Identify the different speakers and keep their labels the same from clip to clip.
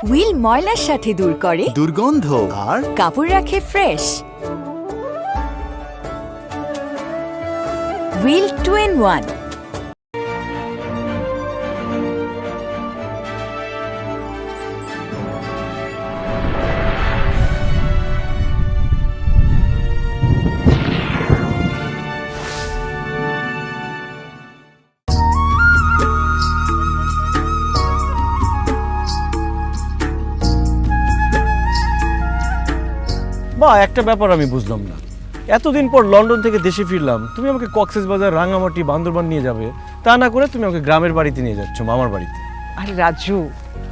Speaker 1: Wheel ময়লার সাথে দূর করে
Speaker 2: দুর্গন্ধ আর
Speaker 1: কাপড় রাখে ফ্রেশ। Wheel 2-in-1।
Speaker 3: বা একটা ব্যাপার আমি বুঝলাম না, এতদিন পর লন্ডন থেকে দেশে ফিরলাম, তুমি আমাকে কক্সবাজার, রাঙামাটি, বান্দরবান নিয়ে যাবে, তা না করে তুমি আমাকে গ্রামের বাড়িতে নিয়ে যাচ্ছ, মামার বাড়িতে।
Speaker 4: আরে রাজু,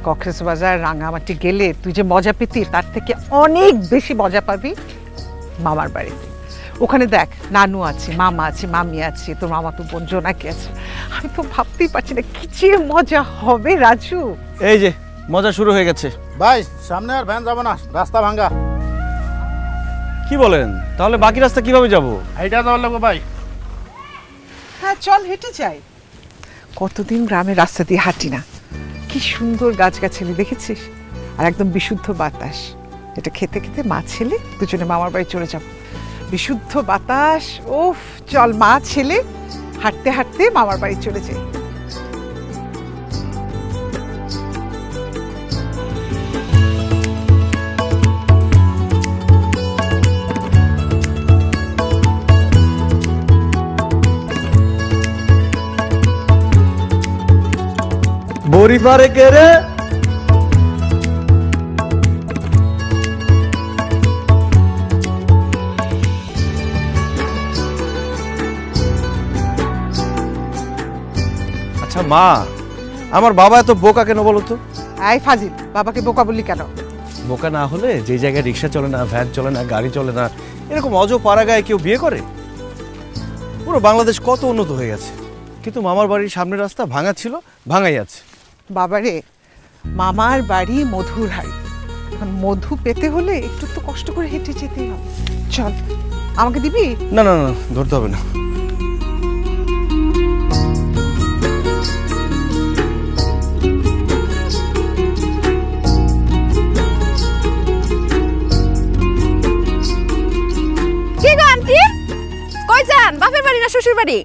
Speaker 4: কক্সবাজার রাঙামাটি গেলে তুই যে মজা পেতি তার থেকে অনেক বেশি মজা পাবি মামার বাড়িতে। ওখানে দেখ, নানু আছে, মামা আছে, মামি আছে, তোর মামা তো বোন জোনাকি আছে। আমি তো ভাবতেই পারছি না কি যে মজা হবে রাজু।
Speaker 3: এই যে মজা শুরু হয়ে গেছে।
Speaker 5: ভাই সামনে আর ভ্যান যাবো না, রাস্তা ভাঙ্গা।
Speaker 3: কি বলেন? তাহলে বাকি রাস্তা কিভাবে যাব?
Speaker 5: এইটা যাওয়ার লাগবো ভাই।
Speaker 4: হ্যাঁ চল, হেঁটে যাই। কতদিন গ্রামের রাস্তা দিয়ে হাঁটি না। কি সুন্দর গাছগাছালি দেখেছিস, আর একদম বিশুদ্ধ বাতাস। এটা খেতে খেতে মা ছেলে দুজনে মামার বাড়ি চলে যাব। বিশুদ্ধ বাতাস, ওফ। চল মা ছেলে হাঁটতে হাঁটতে মামার বাড়ি চলে যাই।
Speaker 3: বড়ি পারে কে রে? আচ্ছা মা, আমার বাবা এত বোকা কেন বলো তো?
Speaker 4: আই ফাজিল, বাবাকে বোকা বললি কেন?
Speaker 3: বোকা না হলে যে জায়গায় রিক্সা চলে না, ভ্যান চলে না, গাড়ি চলে না, এরকম অজপাড়াগায় কেউ বিয়ে করে? পুরো বাংলাদেশ কত উন্নত হয়ে গেছে, কিন্তু মামার বাড়ির সামনের রাস্তা ভাঙা ছিল, ভাঙাই আছে।
Speaker 4: বাবারে, মামার বাড়ি মধুর হাড়ি। এখন মধু পেতে হলে একটু তো কষ্ট করে হেঁটে যেতেই হবে। চল, আমাকে দিবি?
Speaker 3: না না না, ধরতে হবে না।
Speaker 6: কি গো আন্টি, কই যান? বাপের বাড়ি না শ্বশুর বাড়ি?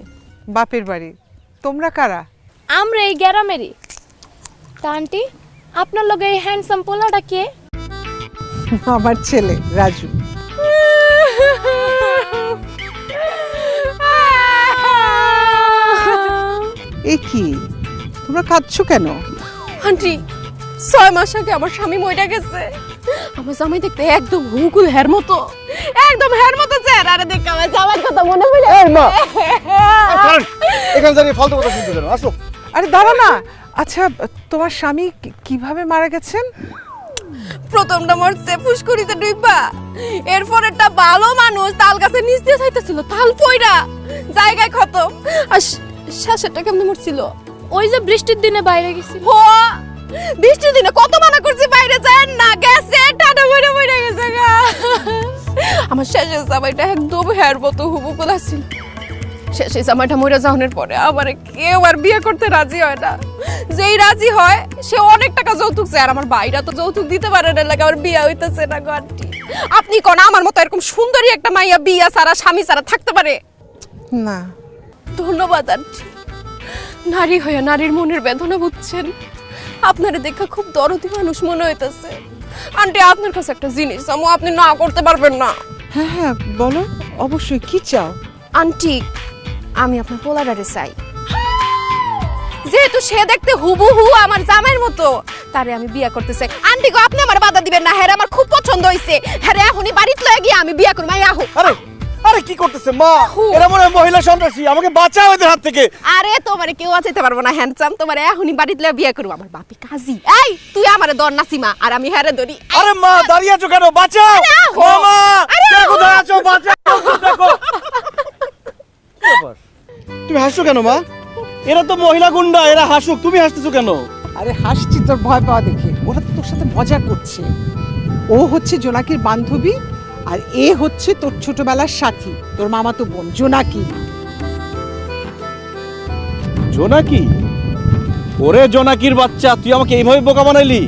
Speaker 4: বাপের বাড়ি। তোমরা কারা?
Speaker 6: আমরা এই গ্রামেরই। তা আন্টি, আপনার লগে এই হ্যান্ডসাম পোলাটা কে?
Speaker 4: আমার ছেলে রাজু। এ কি, তোমরা কাঁদছো কেন?
Speaker 6: আন্টি, 6 মাস আগে আমার স্বামী মইরা গেছে। আমার জামাই দেখতে একদম হুকুল হের মতো, একদম হের মতো চেহারা। আরে দেখ, আমার জামাইর কথা মনে পড়ে।
Speaker 5: এই মা, এখানে দাঁড়িয়ে ফালতু কথা শুনতে দেন, আসো।
Speaker 4: আরে দাঁড়া না। আচ্ছা, তোমার স্বামী কিভাবে মারা গেছেন?
Speaker 6: প্রথমটা মরছে ফুসকুড়িতে ডুইবা, এরপর একটা ভালো মানুষ তাল গাছের নিচ দিয়ে যাইতেছিল, তাল পয়রা জায়গায় খতম। আর শেষেরটা কেমনে মরছিল? ওই যে বৃষ্টির দিনে বাইরে গেছিল। ও বৃষ্টির দিনে কত মানা করছি বাইরে যায় না, গেছে টাটা মরে মরে গেছে গা। আমার শেষের জামাইটা একদম হেয়ার মতো হুবুকুল আছিল। শেষে জামাইটা মরে যাওয়ার পরে আমার কেউ আর বিয়ে করতে রাজি হয় না। যেই রাজি হয় সে অনেক টাকা যৌতুক চায়, আর আমার ভাইরা তো যৌতুক দিতে পারে না, লাগে আমার বিয়ে হইতেছে না। গন্টি, আপনি কোন আমার মতো এরকম সুন্দরী একটা মাইয়া বিয়া ছাড়া, স্বামী ছাড়া থাকতে পারে
Speaker 4: না।
Speaker 6: ধন্যবাদ আন্টি, নারী হয়ে নারীর মনের বেদনা বুঝছেন। আপনারে দেখা খুব দরদি মানুষ মনে হইতেছে। আন্টি, আপনার কাছে একটা জিনিস চামু, আপনি না করতে পারবেন না?
Speaker 4: হ্যাঁ হ্যাঁ বলো, অবশ্যই। কি চাও?
Speaker 6: আন্টি, আমি আপনার পোলাডারে চাই। যেহেতু সে দেখতে হুবহু আমার জামাইয়ের মতো, তারে আমি বিয়ে করতে চাই। আন্টি গো, আপনি আমার বাধা দিবেন না। হ্যাঁ, আমার খুব পছন্দ হইছে। হ্যাঁ, এখনই বাড়িতে লয়ে গিয়ে আমি বিয়ে করব। আহো।
Speaker 3: আরে আরে কি করতেছে মা? এরা মনে হয় মহিলা সন্ত্রাসী, আমাকে বাঁচাও এদের হাত থেকে।
Speaker 6: আরে তোমারে কেউ বাঁচাইতে পারবো না হ্যান্ডসাম, তোমারে এখনই বাড়িতে লয়ে বিয়ে করব। আমার বাপি কাজী। এই তুই আমারে ধর না সীমা, আর আমি হ্যারে ধরি।
Speaker 3: আরে মা, দাঁড়িয়ে আছো কেন? বাঁচাও মামা, কে কোথায় আছো? বাঁচাও, দেখো। কি ব্যাপার? তুমি হাসছো কেন মা? এরা তো মহিলা গুন্ডা, এরা হাসুক, তুমি হাসতেছো কেন?
Speaker 4: আরে হাসছি তোর ভয় পাওয়া দেখে। ওরা তো তোর সাথে মজা করছে। ও হচ্ছে জোনাকির বান্ধবী, আর এ হচ্ছে তোর ছোটবেলার সাথী, তোর মামাতো বোন জোনাকি।
Speaker 3: জোনাকি? ওরে জোনাকির বাচ্চা, তুই আমাকে এইভাবে বোকা বানাইলি?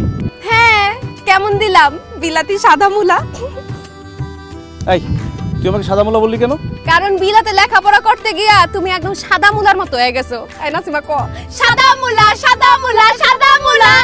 Speaker 6: হ্যাঁ, কেমন দিলাম বিলাতি সাদা মুলা?
Speaker 3: এই তুই আমাকে সাদা মোলা বললি কেন?
Speaker 6: কারণ বিলাতে লেখাপড়া করতে গিয়া তুমি একদম সাদা মুলার মতো হয়ে গেছো। এই নাসিমা ক সাদা মুলা সাদা মুলা সাদা মুলা।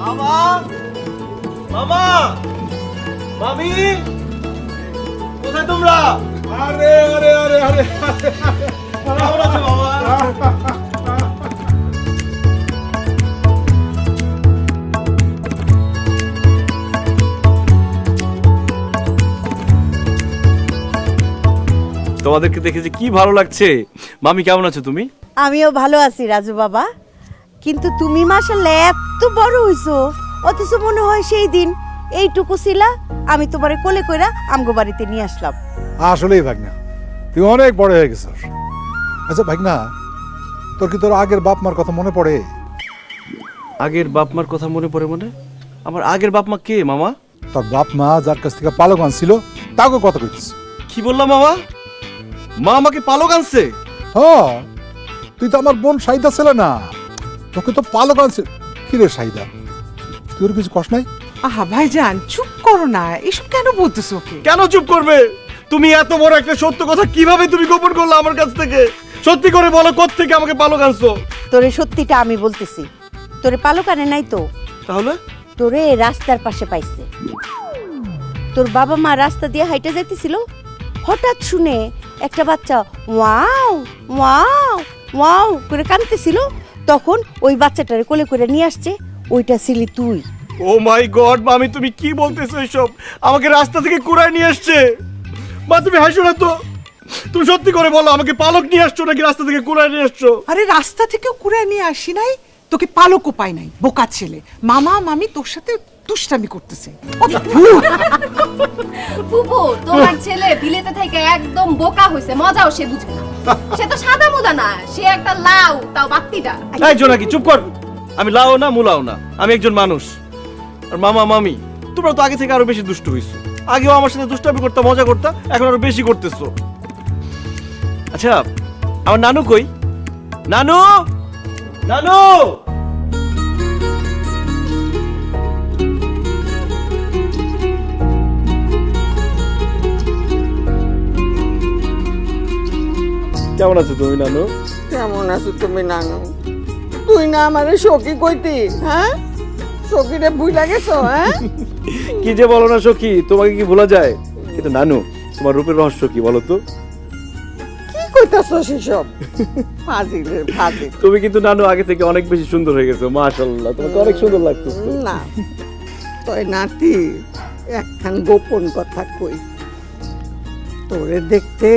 Speaker 3: মামা মামা মামি কোথায় তোমরা?
Speaker 5: আরে আরে আরে আরে
Speaker 3: কেমন আছো মামা? তোমাদেরকে দেখে যে কি ভালো লাগছে। মামি কেমন আছো তুমি?
Speaker 2: আমিও ভালো আছি রাজু বাবা, কিন্তু তুমি মাশাআল্লাহ এত বড় হইছো, অথচ মনে হয় সেই দিন এইটুকু ছিলা, আমি তোমারে কোলে কইরা আমগো বাড়িতে নিয়ে আসলাম।
Speaker 7: আসলেই ভাগনা, তুই অনেক বড় হয়ে গেছিস। আচ্ছা ভাগনা, তোর কি তোর আগের বাপ মার কথা মনে পড়ে?
Speaker 3: আগের বাপ মার কথা মনে পড়ে? মানে আমার আগের বাপ মা কে মামা?
Speaker 7: তোর বাপ মা যার কাছ থেকে পালক আনছিল তাকে কথা কইছিস।
Speaker 3: কি বললাম মামা? মা আমাকে পালক আনছে?
Speaker 7: হ্যাঁ, তুই তো আমার বোন সাইদা ছিল না, তোকে তো পালক আনছে। কি রে সাইদা, তুই ওর কিছু কষ্ট নাই?
Speaker 4: আহা ভাইজান চুপ করো না, এসব কেন বলতেছো ওকে?
Speaker 3: কেন চুপ করবে? তুমি এত বড় একটা সত্য কথা কিভাবে তুমি গোপন করলে আমার কাছ থেকে? সত্যি করে বলো, কোত্থেকে আমাকে পালক আনছো?
Speaker 2: তোরে সত্যিটা আমি বলতেছি, তোরে পালক আনে নাই তো,
Speaker 3: তাহলে?
Speaker 2: তোরে রাস্তার পাশে পাইছে। তোর বাবা মা রাস্তা দিয়ে হাইটা যাইতেছিল, হঠাৎ শুনে একটা বাচ্চা ওয়াও ওয়াও ওয়াও করে কাঁদতেছিল, তখন ওই বাচ্চাটারে কোলে করে নিয়ে আসছে, ওইটা ছিলি তুই।
Speaker 3: ও মাই গড মামি, তুমি কি বলতেছো এসব? আমাকে রাস্তা থেকে কুড়ায় নিয়ে আসছে? মা তুমি হাসো না তো, তুমি সত্যি করে বলো, আমাকে পালক নিয়ে আসছো নাকি রাস্তা থেকে কুড়ায় নিয়ে আসছো?
Speaker 4: আরে রাস্তা থেকেও কুড়ে নিয়ে আসি নাই, তোকে পালকও পাই নাই, বোকা ছেলে। মামা মামি তোর সাথে দুষ্টামি করতেছে।
Speaker 6: ফুপু তোমার ছেলে বিলেতে থেকে একদম বোকা হইছে, মজাও সে বুঝে না। সে তো সাদা মুলা না, সে একটা লাউ, তাও বাত্তিটা।
Speaker 3: এই জোনাকি চুপ কর। আমি লাও না মুলাও না, আমি একজন মানুষ। আর মামা মামি তোমরা তো আগে থেকে আরো বেশি দুষ্ট হইছো। আগেও আমার সাথে দুষ্টামি করতে, মজা করতে, এখন আরো বেশি করতেছো। আচ্ছা আমার নানু কই? নানু, নানু! কেমন আছো তুমি নানু?
Speaker 8: কেমন আছো তুমি নানু? তুই না আমারে সখী কইতি, হ্যাঁ? সখীরে ভুইলা গেছো, হ্যাঁ?
Speaker 3: কি যে বলো না সখী, তোমাকে কি ভোলা যায়? কিন্তু নানু তোমার রূপের রহস্য কি বলো তো?
Speaker 8: কি কইতাছো সেসব? ফাজিলের ফাজিল।
Speaker 3: তুমি কিন্তু নানু আগে থেকে অনেক বেশি সুন্দর হয়ে গেছো, মাশাআল্লাহ, তোমাকে অনেক সুন্দর লাগতেছে।
Speaker 8: না তোর নাতি একখান গোপন কথা কই, তোরে দেখতে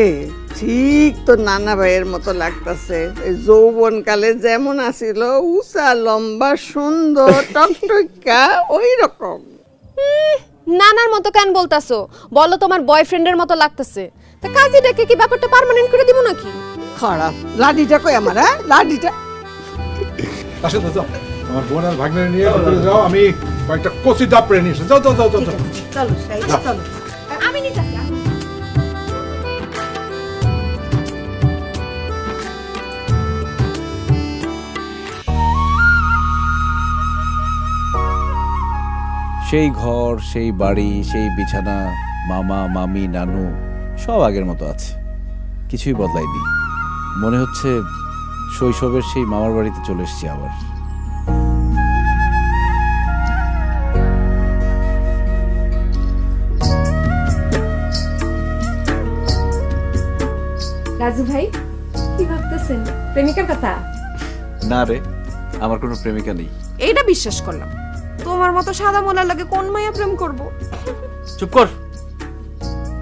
Speaker 8: ঠিক তোর নানা ভাইয়ের মতো লাগতাছে। এই যৌবন কালে যেমন আছিল, উঁচা লম্বা সুন্দর টকটকা ওই রকম।
Speaker 6: নানার মতো কেন বলতাছো? বলো তোমার বয়ফ্রেন্ডের মতো লাগতেছে। তা কাজীটাকে কি ব্যাপারটা পার্মানেন্ট করে দিব নাকি?
Speaker 8: খারাপ লাডিটা কই আমার, হ্যাঁ? লাডিটা
Speaker 7: আসো তো, যাও আমার বোন আর ভাগ্নের নিয়ে ভিতরে যাও, আমি কয়েকটা কচি ডাবড়ে নিয়ে এসে। যাও যাও যাও যাও।
Speaker 2: চলো সাইদা চলো।
Speaker 6: আমি নিতাছি।
Speaker 9: সেই ঘর, সেই বাড়ি, সেই বিছানা, মামা মামি নানু সব আগের মতো আছে, কিছুই বদলায়নি। মনে হচ্ছে শৈশবের সেই মামার বাড়িতে চলে এসেছি আবার।
Speaker 6: রাজু ভাই কি ভাবতেছেন? প্রেমিকার কথা?
Speaker 9: না রে, আমার কোনো প্রেমিকা নেই।
Speaker 6: এইটা বিশ্বাস করলাম। তোমার মতো সাদা মোলার লাগে কোন মাইয়া প্রেম করব?
Speaker 9: চুপ কর,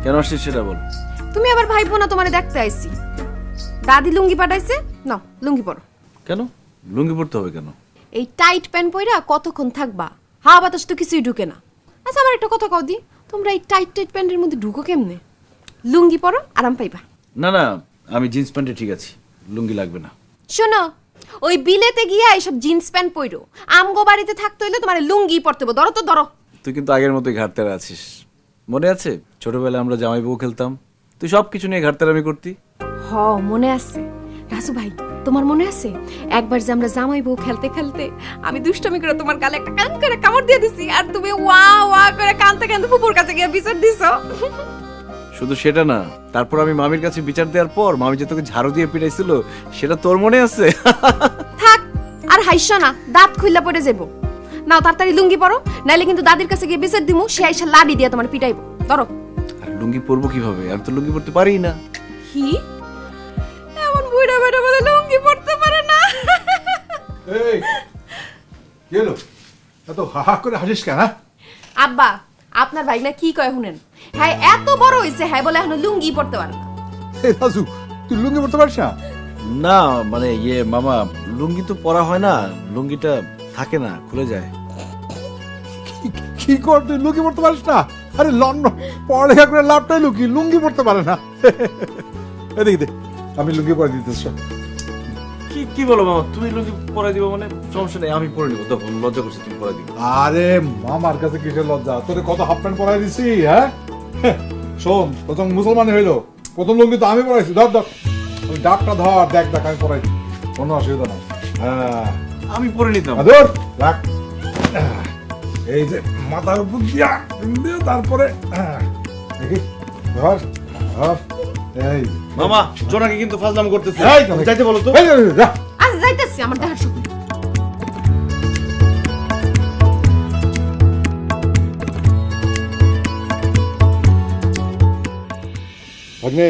Speaker 9: কেন আসছিস সেটা বল।
Speaker 6: তুমি আবার ভাইবো না তোমারে দেখতে আইছি। দাদি লুঙ্গি পাঠাইছে, নাও লুঙ্গি পরো।
Speaker 9: কেন লুঙ্গি পরতে হবে কেন?
Speaker 6: এই টাইট প্যান্ট পইরা কতক্ষণ থাকবা? হাওয়া বাতাস তো কিছুই ঢুকে না। আচ্ছা আমার একটা কথা কও দি, তোমরা এই টাইট টাইট প্যান্টের মধ্যে ঢুকো কেমনে? লুঙ্গি পরো, আরাম পাইবা।
Speaker 9: না না, আমি জিন্স প্যান্টে ঠিক আছি, লুঙ্গি লাগবে না।
Speaker 6: শোনো, ওই বিলেতে গিয়া এইসব জিন্স প্যান্ট পইরো, আমগো বাড়িতে থাকতে হইলে তোমার লুঙ্গি পরতে হবে। ধরো তো ধরো।
Speaker 9: তুই কিন্তু আগের মতোই ঘাটতেরা আছিস। মনে আছে ছোটবেলায় আমরা জামাই বউ খেলতাম, তুই সব কিছু নিয়ে ঘাটতেরামি করতি।
Speaker 6: হ মনে আছে রাজু ভাই, তোমার মনে আছে একবার যে আমরা জামাই বউ খেলতে খেলতে আমি দুষ্টামি করে তোমার গালে একটা কান করে কামড় দিয়ে দিছি, আর তুমি ওয়া ওয়া করে কানতে কানতে ফুপুর কাছে গিয়ে বিচার দিছো।
Speaker 9: শুধু সেটা না, তারপর আমি মামির কাছে বিচার দেওয়ার পর মামি যে তোকে ঝাড়ু দিয়ে পিটাইছিল, সেটা তোর মনে আছে?
Speaker 6: থাক আর হাইসা না, দাঁত খুইলা পড়ে যাবো। নাও তাড়াতাড়ি লুঙ্গি পরো, নাইলে কিন্তু দাদির কাছে গিয়ে বিচার দিমু, সে আইসা লাডি দিয়ে তোমার পিটাইবো। ধরো।
Speaker 9: আর লুঙ্গি পরবো কিভাবে? আমি তো লুঙ্গি পরতে পারি না।
Speaker 6: কি এমন বুড়া বেটা বলে লুঙ্গি পরতে পারে না?
Speaker 7: এই গেল এত হাহা করে হাসিস কেন?
Speaker 6: আব্বা, আপনার ভাই না কি কয় শুনেন, হ্যাঁ এত বড় হইছে, হ্যাঁ বলে এখন লুঙ্গি পরতে পারে না।
Speaker 7: এই রাজু, তুই লুঙ্গি পরতে পারিস না?
Speaker 9: না মানে মামা, লুঙ্গি তো পরা হয় না, লুঙ্গিটা থাকে না, খুলে যায়।
Speaker 7: কি কর, তুই লুঙ্গি পরতে পারিস না? আরে লন্ডন পড়ালেখা করে লাভটাই লুঙ্গি পরতে পারে না। এদিকে দে, আমি লুঙ্গি পরে দিতেছ।
Speaker 9: কি বলো মামা, তুমি লুঙ্গি পরাই দিবো মানে? সমস্যা নেই, আমি পরে নিবো। দেখো লজ্জা করছি, তুমি পরাই দিবো।
Speaker 7: আরে মামার কাছে কিসের লজ্জা? তোরে কত হাফ প্যান্ট পরাই দিছি। হ্যাঁ শোন, প্রথম মুসলমান হইলো, প্রথম লুঙ্গি তো আমি পরাইছি। ধর ধর, আমি ডাকটা ধর, দেখ দেখ আমি পরাই দিই, কোনো অসুবিধা নাই। হ্যাঁ
Speaker 9: আমি পরে নিতাম।
Speaker 7: ধর রাখ, এই যে মাথার উপর দিয়া তারপরে দেখি ধর ধর। এই
Speaker 3: মামা জোনাকি কিন্তু ফাজলাম করতেছে।
Speaker 7: এই,
Speaker 3: যাইতে বলো তো।
Speaker 7: এই, যা।
Speaker 6: আজ যাইতেছি আমার দেখার শুকুর।
Speaker 7: ভাগ্নে,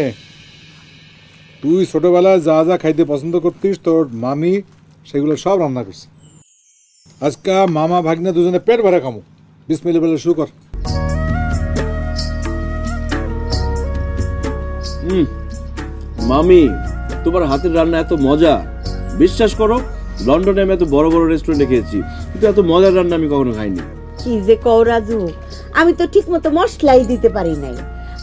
Speaker 7: তুই ছোটবেলায় যা যা খাইতে পছন্দ করতিস, তোর মামি সেগুলো সব রান্না করছে। আজকে মামা ভাগ্নে দুজনে পেট ভরে খামো। বিসমিল্লাহ বলে শুরু কর।
Speaker 9: মামি, তোমার হাতের রান্না এত মজা, বিশ্বাস করো লন্ডনে আমি এত বড় বড় রেস্টুরেন্টে খেয়েছি, কিন্তু এত মজার রান্না আমি কখনো খাইনি।
Speaker 2: কি যে কও রাজু, আমি তো ঠিক মতো মশলাই দিতে পারি নাই।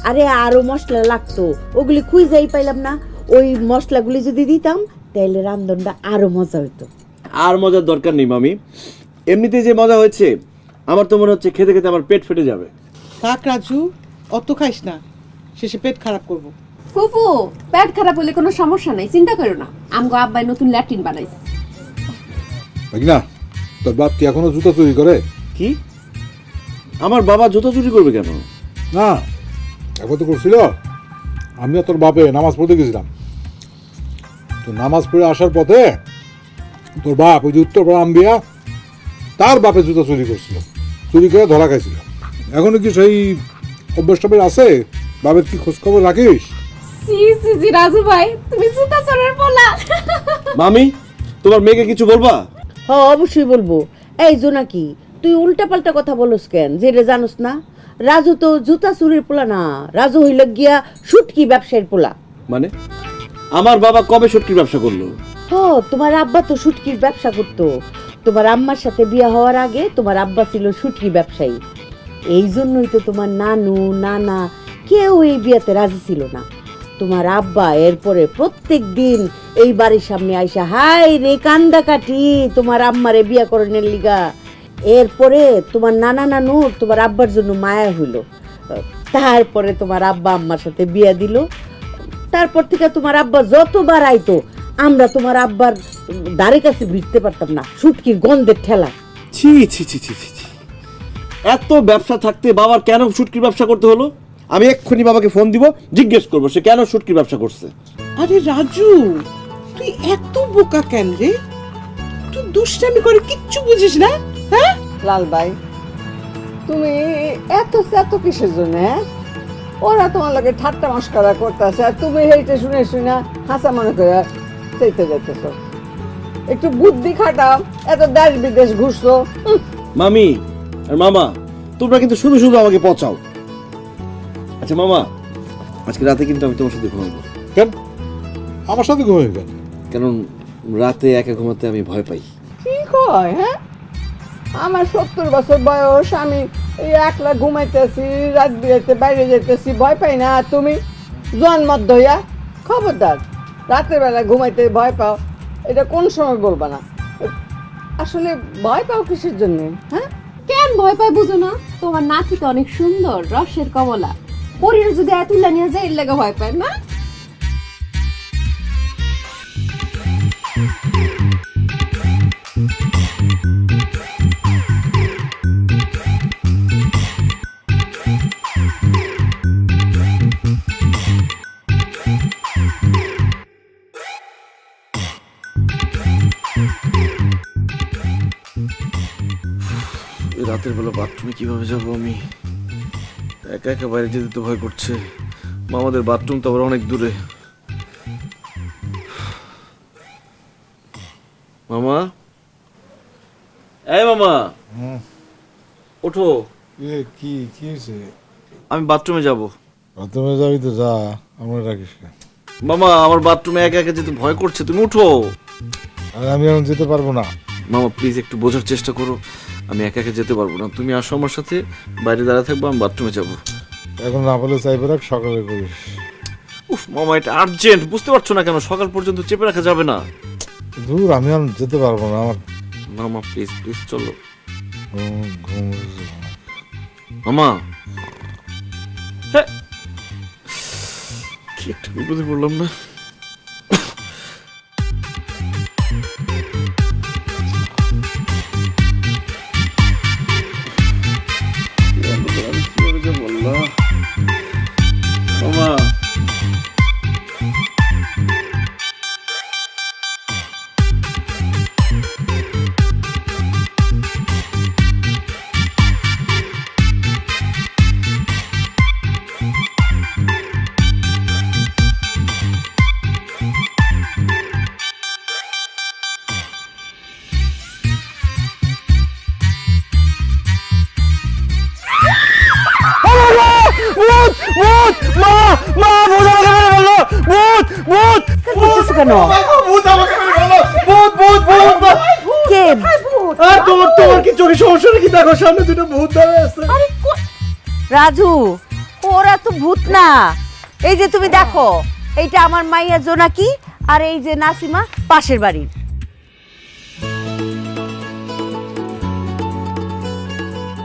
Speaker 2: আরে আরো মশলা লাগতো, ওগুলি খুঁজেই পাইলাম না। ওই মশলাগুলি যদি দিতাম তাহলে রান্ধনটা আরো মজা হইতো।
Speaker 9: আর মজার দরকার নেই মামি, এমনিতে যে মজা হয়েছে আমার তো মনে হচ্ছে খেতে খেতে আমার পেট ফেটে যাবে।
Speaker 4: থাক রাজু, অত খাইস না, শেষে পেট খারাপ করবো।
Speaker 6: ফুফু, পেট খারাপ হলে কোনো সমস্যা নাই, চিন্তা করো না। আমগো আব্বাই নতুন ল্যাট্রিন বানাইছে।
Speaker 7: ভাগনা, তোর বাপ কি এখনো জুতা চুরি করে?
Speaker 9: কি? আমার বাবা জুতো চুরি করবে কেন?
Speaker 7: না, একবার তো করছিল। আমিও তোর বাপে নামাজ পড়তে গেছিলাম, তো নামাজ পড়ে আসার পথে তোর বাপ ওই যে উত্তরপাড়া আম্বিয়া, তার বাপে জুতা চুরি করছিল, চুরি করে ধরা খাইছিল। এখনো কি সেই অভ্যাস টভ্যাস আছে? বাপের কি খোঁজ খবর রাখিস?
Speaker 6: সি সি জি রাজু ভাই, তুমি জুতা চোরের পোলা।
Speaker 9: মামি, তোমার মেয়েকে কিছু বলবা?
Speaker 2: হ্যাঁ অবশ্যই বলবো। এই জোনাকি, তুই উল্টা পাল্টা কথা বলস কেন? যেটা জানোস না, রাজু তো জুতা চুরির পোলা না, রাজু হইল গিয়া শুটকি ব্যবসায়ীর পোলা।
Speaker 9: মানে আমার বাবা কবে শুটকির ব্যবসা করলো?
Speaker 2: তোমার আব্বা তো শুটকির ব্যবসা করতো। তোমার আম্মার সাথে বিয়ে হওয়ার আগে তোমার আব্বা ছিল শুটকি ব্যবসায়ী। এই জন্যই তো তোমার নানু নানা কেউ এই বিয়েতে রাজি ছিল না। তোমার আব্বা এরপরে প্রত্যেক দিন এই বাড়ির সামনে আইসা হাই রে কান্দা কাটি তোমার আম্মারে বিয়া করানোর লিগা। এরপরে তোমার নানা নানুর তোমার আব্বার জন্য মায়া হইল, তারপরে তোমার আব্বা আম্মার সাথে বিয়া দিল। তারপর থেকে তোমার আব্বা যতবার আইতো আমরা তোমার আব্বার দ্বারে কাছে ভিড়তে পারতাম না, শুটকির গন্ধের ঠেলা।
Speaker 9: ছি ছি ছি ছি ছি, এত ব্যবসা থাকতে বাবার কেন শুটকির ব্যবসা করতে হলো? আমি এক্ষুনি বাবাকে ফোন দিব, জিজ্ঞেস করবো সে কেন শুটকির ব্যবসা করছে।
Speaker 4: আরে রাজু, তুই এত বোকা কেন রে? তুই দুষ্টামি করে কিচ্ছু বুঝিস না। হ্যাঁ
Speaker 8: লাল ভাই, তুমি এত এত কিসের জন্য? হ্যাঁ, ওরা তোমার লাগে ঠাট্টা মস্করা করতেছে আর তুমি এইটা শুনে শুনে হাসা মনে করে চাইতে যাইতেছ। একটু বুদ্ধি খাটাও, এত দেশ বিদেশ ঘুরছো।
Speaker 3: মামি আর মামা, তোমরা কিন্তু শুধু শুধু আমাকে পচাও। আচ্ছা মামা, আজকে রাতে কিন্তু আমি তোমার সাথে ঘুমাবো।
Speaker 7: কেন আমার সাথে ঘুমিয়ে গেল?
Speaker 3: কারণ রাতে একা ঘুমাতে আমি ভয় পাই।
Speaker 8: কি কয়? হ্যাঁ, আমার 70 বছর বয়স, আমি এই একলা ঘুমাইতেছি, রাত বিরাতে বাইরে যাইতেছি, ভয় পাই না? তুমি জন্মত ধইয়া খবরদার, রাতের বেলা ঘুমাইতে ভয় পাও, এটা কোন সময় বলবা না। আসলে ভয় পাও কিসের জন্য? হ্যাঁ,
Speaker 6: কেন ভয় পাই বুঝো না? তোমার নাতি তো অনেক সুন্দর, রসের কমলা, পরীর যদি এতুল্লা নিয়ে যায় এর লাগে ভয় পায় না?
Speaker 3: রাতের বেলা বাথরুমে কিভাবে যাবো আমি? একা একা বাইরে যেতে তো ভয় করছে। মামাদের বাথরুম তো আবার অনেক দূরে। মামা, এই মামা, ওঠো,
Speaker 7: কি কি হয়েছে?
Speaker 3: আমি বাথরুমে যাব।
Speaker 7: বাথরুমে যাবি তো যা, আমরা রাখিস না।
Speaker 3: মামা, আমার বাথরুমে একা একা যেতে ভয় করছে, তুমি উঠো।
Speaker 7: আর আমি এখন যেতে পারবো না।
Speaker 3: মামা প্লিজ একটু বোঝার চেষ্টা করো, আমি একা একা যেতে পারবো না। তুমি আসো আমার সাথে, বাইরে দাঁড়িয়ে থাকবো, আমি বাথরুমে যাবো।
Speaker 7: এখন না বলে চাইবে রাখ, সকালে করিস।
Speaker 3: উফ মামা, এটা আর্জেন্ট, বুঝতে পারছো না কেন? সকাল পর্যন্ত চেপে রাখা যাবে না।
Speaker 7: দূর, আমি এখন যেতে পারবো না। আমার
Speaker 3: মামা প্লিজ প্লিজ চলো।
Speaker 7: ঘুম
Speaker 3: মামা, হ্যাঁ, কি একটা বিপদে পড়লাম না? মামা,
Speaker 2: কেন কে?
Speaker 3: তোমার কি চোখে সমস্যা নাকি? দেখো সামনে দুটো ভূত দাঁড়িয়ে আছে।
Speaker 2: রাজু, ওরা তো ভূত না। এই যে তুমি দেখো, এইটা আমার মাইয়া জোনাকি, আর এই যে নাসিমা পাশের বাড়ির।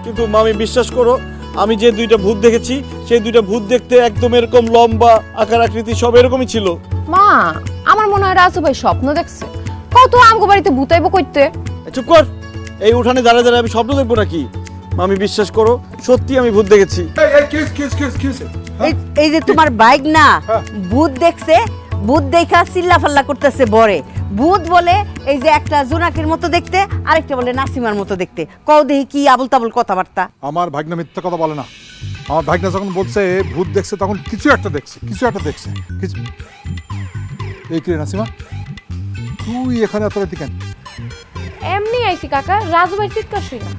Speaker 3: কিন্তু মামি বিশ্বাস করো, আমি যে দুইটা ভূত দেখেছি, সেই দুইটা ভূত দেখতে একদম এরকম লম্বা, আকার আকৃতি সব এরকমই ছিল।
Speaker 6: মা, আমার মনে হয় রাজু ভাই স্বপ্ন দেখছে। কত আমগো বাড়িতে ভূতাইবো কইতে।
Speaker 3: চুপ কর, এই উঠানে দাঁড়িয়ে দাঁড়িয়ে আমি স্বপ্ন দেখবো নাকি? মামি বিশ্বাস করো, সত্যি আমি ভূত দেখেছি।
Speaker 2: এই যে তোমার বাইক না, ভূত দেখছে, ভূত দেখা চিল্লা ফাল্লা করতেছে বরে। ভূত বলে এই যে একটা জোনাকির মতো দেখতে, আরেকটা বলে নাসিমার মতো দেখতে। কও দেখি কি আবল তাবল কথাবার্তা।
Speaker 7: আমার ভাগ্না মিথ্যা কথা বলে না। আমার ভাগ্না যখন বলছে ভূত দেখছে, তখন কিছু একটা দেখছে, কিছু একটা দেখছে। কিছু এই কি রে নাসিমা, তুই এখানে এত রাতে কেন?
Speaker 6: এমনি আইছি কাকা, রাজু ভাই চিৎকার শুই না।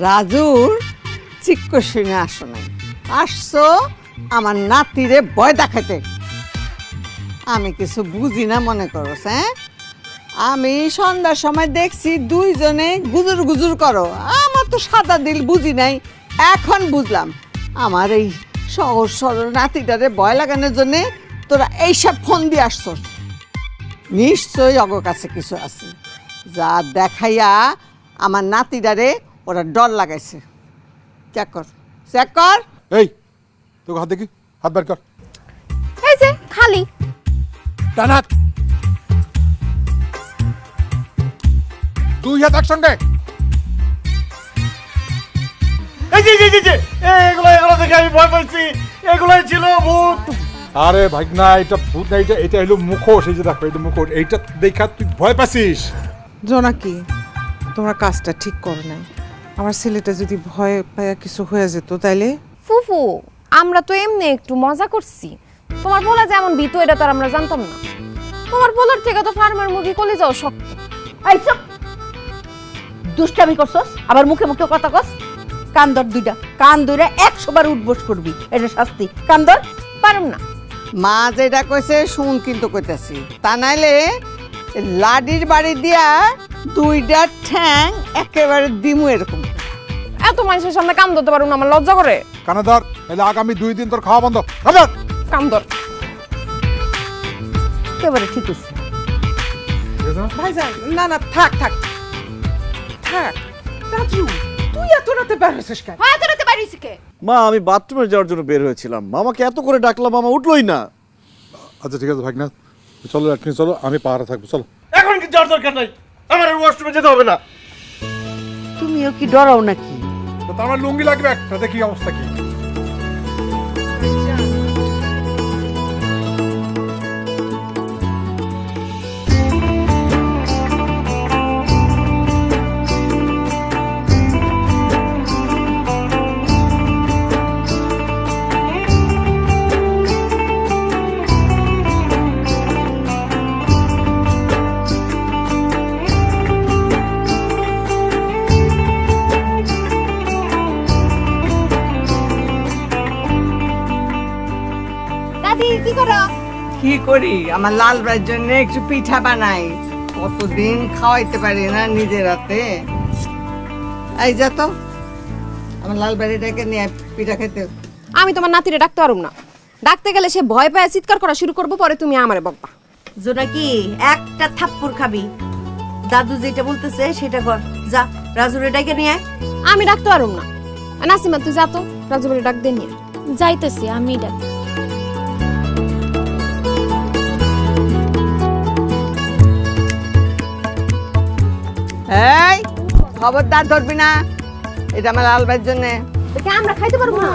Speaker 8: রাজুর চিক্ক শুনে আসো নাই, আসছো আমার নাতিরে ভয় দেখাইতে। আমি কিছু বুঝি না মনে করো? হ্যাঁ, আমি সন্ধ্যার সময় দেখছি দুইজনে গুজুর গুজুর করো। আমার তো সাদা দিল, বুঝি নাই, এখন বুঝলাম। আমার এই সহজ সরল নাতিটারে ভয় লাগানোর জন্যে তোরা এইসব ফোন দিয়ে আসছস। নিশ্চয়ই অগ কাছে কিছু আছে, যা দেখাইয়া আমার নাতিটারে ওরা ডর লাগাইছে। চেক কর, চেক কর।
Speaker 7: এই তোকে হাত দেখি, হাত বের কর।
Speaker 6: এই যে খালি
Speaker 7: ডান হাত, দুই হাত একসঙ্গে।
Speaker 3: এগুলো দেখে আমি ভয় পাইছি, এগুলাই ছিল ভূত।
Speaker 7: আরে ভাগনা, এটা ভূত না, এটা এটা হলো মুখোশ। এই যে দেখো, এটা মুখোশ। এইটা দেখা তুই ভয় পাচ্ছিস?
Speaker 4: জোনাকি, তোমরা কাজটা ঠিক করো নাই। আমার ছেলেটা যদি ভয় পায়া কিছু হয়ে যেত তাইলে?
Speaker 6: ফুফু, আমরা তো এমনি একটু মজা করছি। তোমার পোলা যেমন ভীতু এটা তো আর আমরা জানতাম না। তোমার পোলার থেকে তো ফার্মের মুরগি কলে যাও শক্ত।
Speaker 2: এই চুপ, দুষ্টামি করছস, আবার মুখে মুখে কথা কস। কান ধর দুইটা, কান ধরে 100 বার উঠবোস করবি, এটা শাস্তি। কান ধর।
Speaker 6: পারুম না।
Speaker 8: মা যেটা কইছে শুন কিন্তু কইতাছি, তা নাইলে লাডির বাড়ি দিয়া 2টা ঠ্যাং একেবারে দিমু এরকম।
Speaker 6: এত মানুষের সামনে কাম ধরতে পারুম না, আমার লজ্জা করে।
Speaker 7: কানে ধর, তাহলে আগামী 2 দিন তোর খাওয়া বন্ধ। কানে ধর।
Speaker 6: কাম ধর।
Speaker 2: একেবারে ঠিক আছে।
Speaker 4: ভাইজান না না থাক থাক থাক। রাজু তুই এত রাতে বের হয়েছিস কেন?
Speaker 6: হয় এত রাতে বাড়িছি কে?
Speaker 3: মা আমি বাথরুমে যাওয়ার জন্য বের হয়েছিলাম, মামাকে এত করে ডাকলাম, মামা উঠলোই না।
Speaker 7: আচ্ছা ঠিক আছে ভাগনা, চলো এখনই চলো, আমি পাহাড়ে থাকবো, চলো।
Speaker 3: এখন কি যাওয়ার দরকার নাই, আমার ওয়াশরুমে যেতে হবে না।
Speaker 2: তুমিও কি ডরাও নাকি?
Speaker 7: তো আমার লুঙ্গি লাগবে একটা, দেখি অবস্থা কি।
Speaker 6: দাদি কি করো?
Speaker 8: কি করি, আমার লাল ভাইয়ের জন্য একটু পিঠা বানাই। কতদিন খাওয়াইতে পারি না নিজের হাতে। এই যা তো, আমার লাল বাড়িটাকে নিয়ে পিঠা খেতে।
Speaker 6: আমি তোমার নাতিরে ডাকতে পারুম না। ডাকতে গেলে সে ভয় পায় চিৎকার করা শুরু করবো, পরে তুমি আমারে বকবা।
Speaker 2: জোনাকি একটা থাপ্পড় খাবি। দাদু যেটা বলতেছে সেটা কর, যা রাজুরে ডাকে নিয়ে আয়।
Speaker 6: আমি ডাকতে পারুম না। নাসিমা তুই যা তো, রাজু বলে ডাক দে নিয়ে।
Speaker 10: যাইতেছি আমি ডাক।
Speaker 8: এই খবরদার ধরবি না, এটা আমার লাল ভাইয়ের জন্য।
Speaker 6: দেখে আমরা খাইতে পারবো না।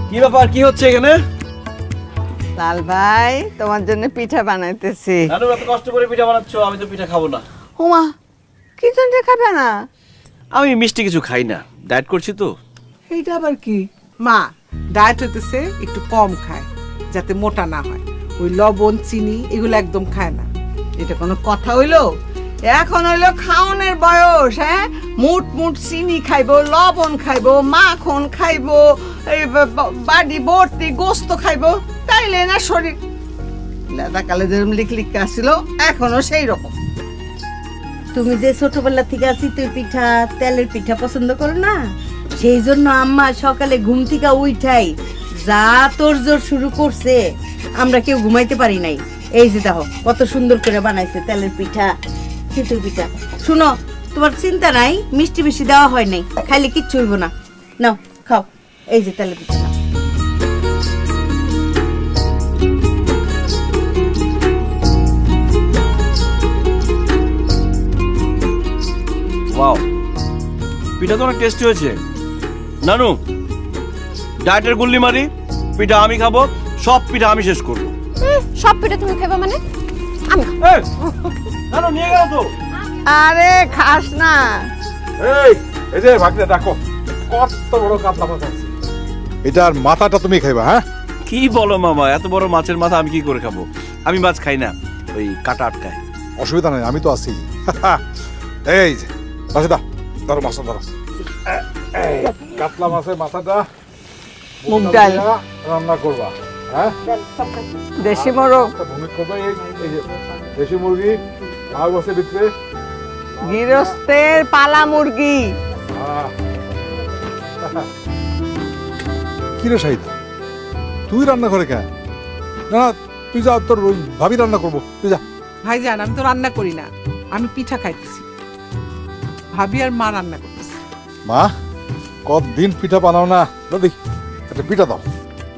Speaker 3: কি ব্যাপার, কি হচ্ছে এখানে?
Speaker 8: লাল ভাই তোমার জন্য পিঠা বানাইতেছি।
Speaker 3: নানু এত কষ্ট করে পিঠা বানাচ্ছো, আমি তো পিঠা খাবো না।
Speaker 8: হুমা কি জন্য খাবে না?
Speaker 3: আমি মিষ্টি কিছু খাই না, ডায়েট করছি তো।
Speaker 4: এইটা আবার কি? মা ডায়েট হইতেছে একটু কম খায় যাতে মোটা না হয়। ওই লবণ চিনি এগুলো একদম খায় না।
Speaker 8: এটা কোনো কথা হইলো? এখন হইলো খাওনের বয়স। হ্যাঁ, মুট মুট চিনি খাইবো, লবণ খাইবো, মাখন খাইবো, এই বাড়ি ভর্তি গোস্ত খাইবো, তাইলে না শরীর। লেদা কালে যেরকম লিক লিক আসছিল, এখনো সেই রকম।
Speaker 2: তুমি যে ছোটবেলা থেকে চিতই পিঠা তেলের পিঠা পছন্দ করো না, সেই জন্য আম্মা সকালে ঘুম থেকে উঠাই যা তোর জোর শুরু করছে, আমরা কেউ ঘুমাইতে পারি নাই। এই যে দেখো কত সুন্দর করে বানাইছে তেলের পিঠা চিতই পিঠা। শুনো, তোমার চিন্তা নাই, মিষ্টি বেশি দেওয়া হয় নাই, খাইলে কিচ্ছু হইব না। নাও খাও, এই যে তেলের পিঠা নাও।
Speaker 3: ওয়াও, পিঠা তো অনেক টেস্টি হয়েছে। নানু ডায়েটের গুল্লি মারি, পিঠা আমি খাবো, সব পিঠা আমি শেষ করবো।
Speaker 6: সব পিঠা তুমি খাইবা মানে? আমি খাবো।
Speaker 3: নানু নিয়ে গেল তো।
Speaker 8: আরে খাস না।
Speaker 7: এই যে ভাগনা দেখো কত বড় কাতলা মাছ আছে। এটার মাথাটা তুমি খাইবা? হ্যাঁ
Speaker 3: কি বলো মামা, এত বড় মাছের মাথা আমি কি করে খাবো? আমি মাছ খাই না, ওই কাটা আটকায়।
Speaker 7: অসুবিধা নাই, আমি তো আছি। এই যে রাশেদা, ধরো মাছটা ধরো। কাতলা মাছের মাথাটা
Speaker 8: মুগ ডাল
Speaker 7: রান্না করবা। হ্যাঁ,
Speaker 8: দেশি মোরগ,
Speaker 7: ভূমি করবা। এই যে দেশি মুরগি আর বসে ভিতরে
Speaker 8: গৃহস্থের পালা মুরগি।
Speaker 7: কিরে শাহিদা, তুই রান্না করে কেন? না না, তুই যা, তোর ভাবি রান্না করবো, তুই যা।
Speaker 4: ভাইজান আমি তো রান্না করি না, আমি পিঠা খাইতেছি। ভাবি আর মা রান্না করতেছে।
Speaker 7: মা কতদিন পিঠা বানাও না, দাদি একটা পিঠা দাও।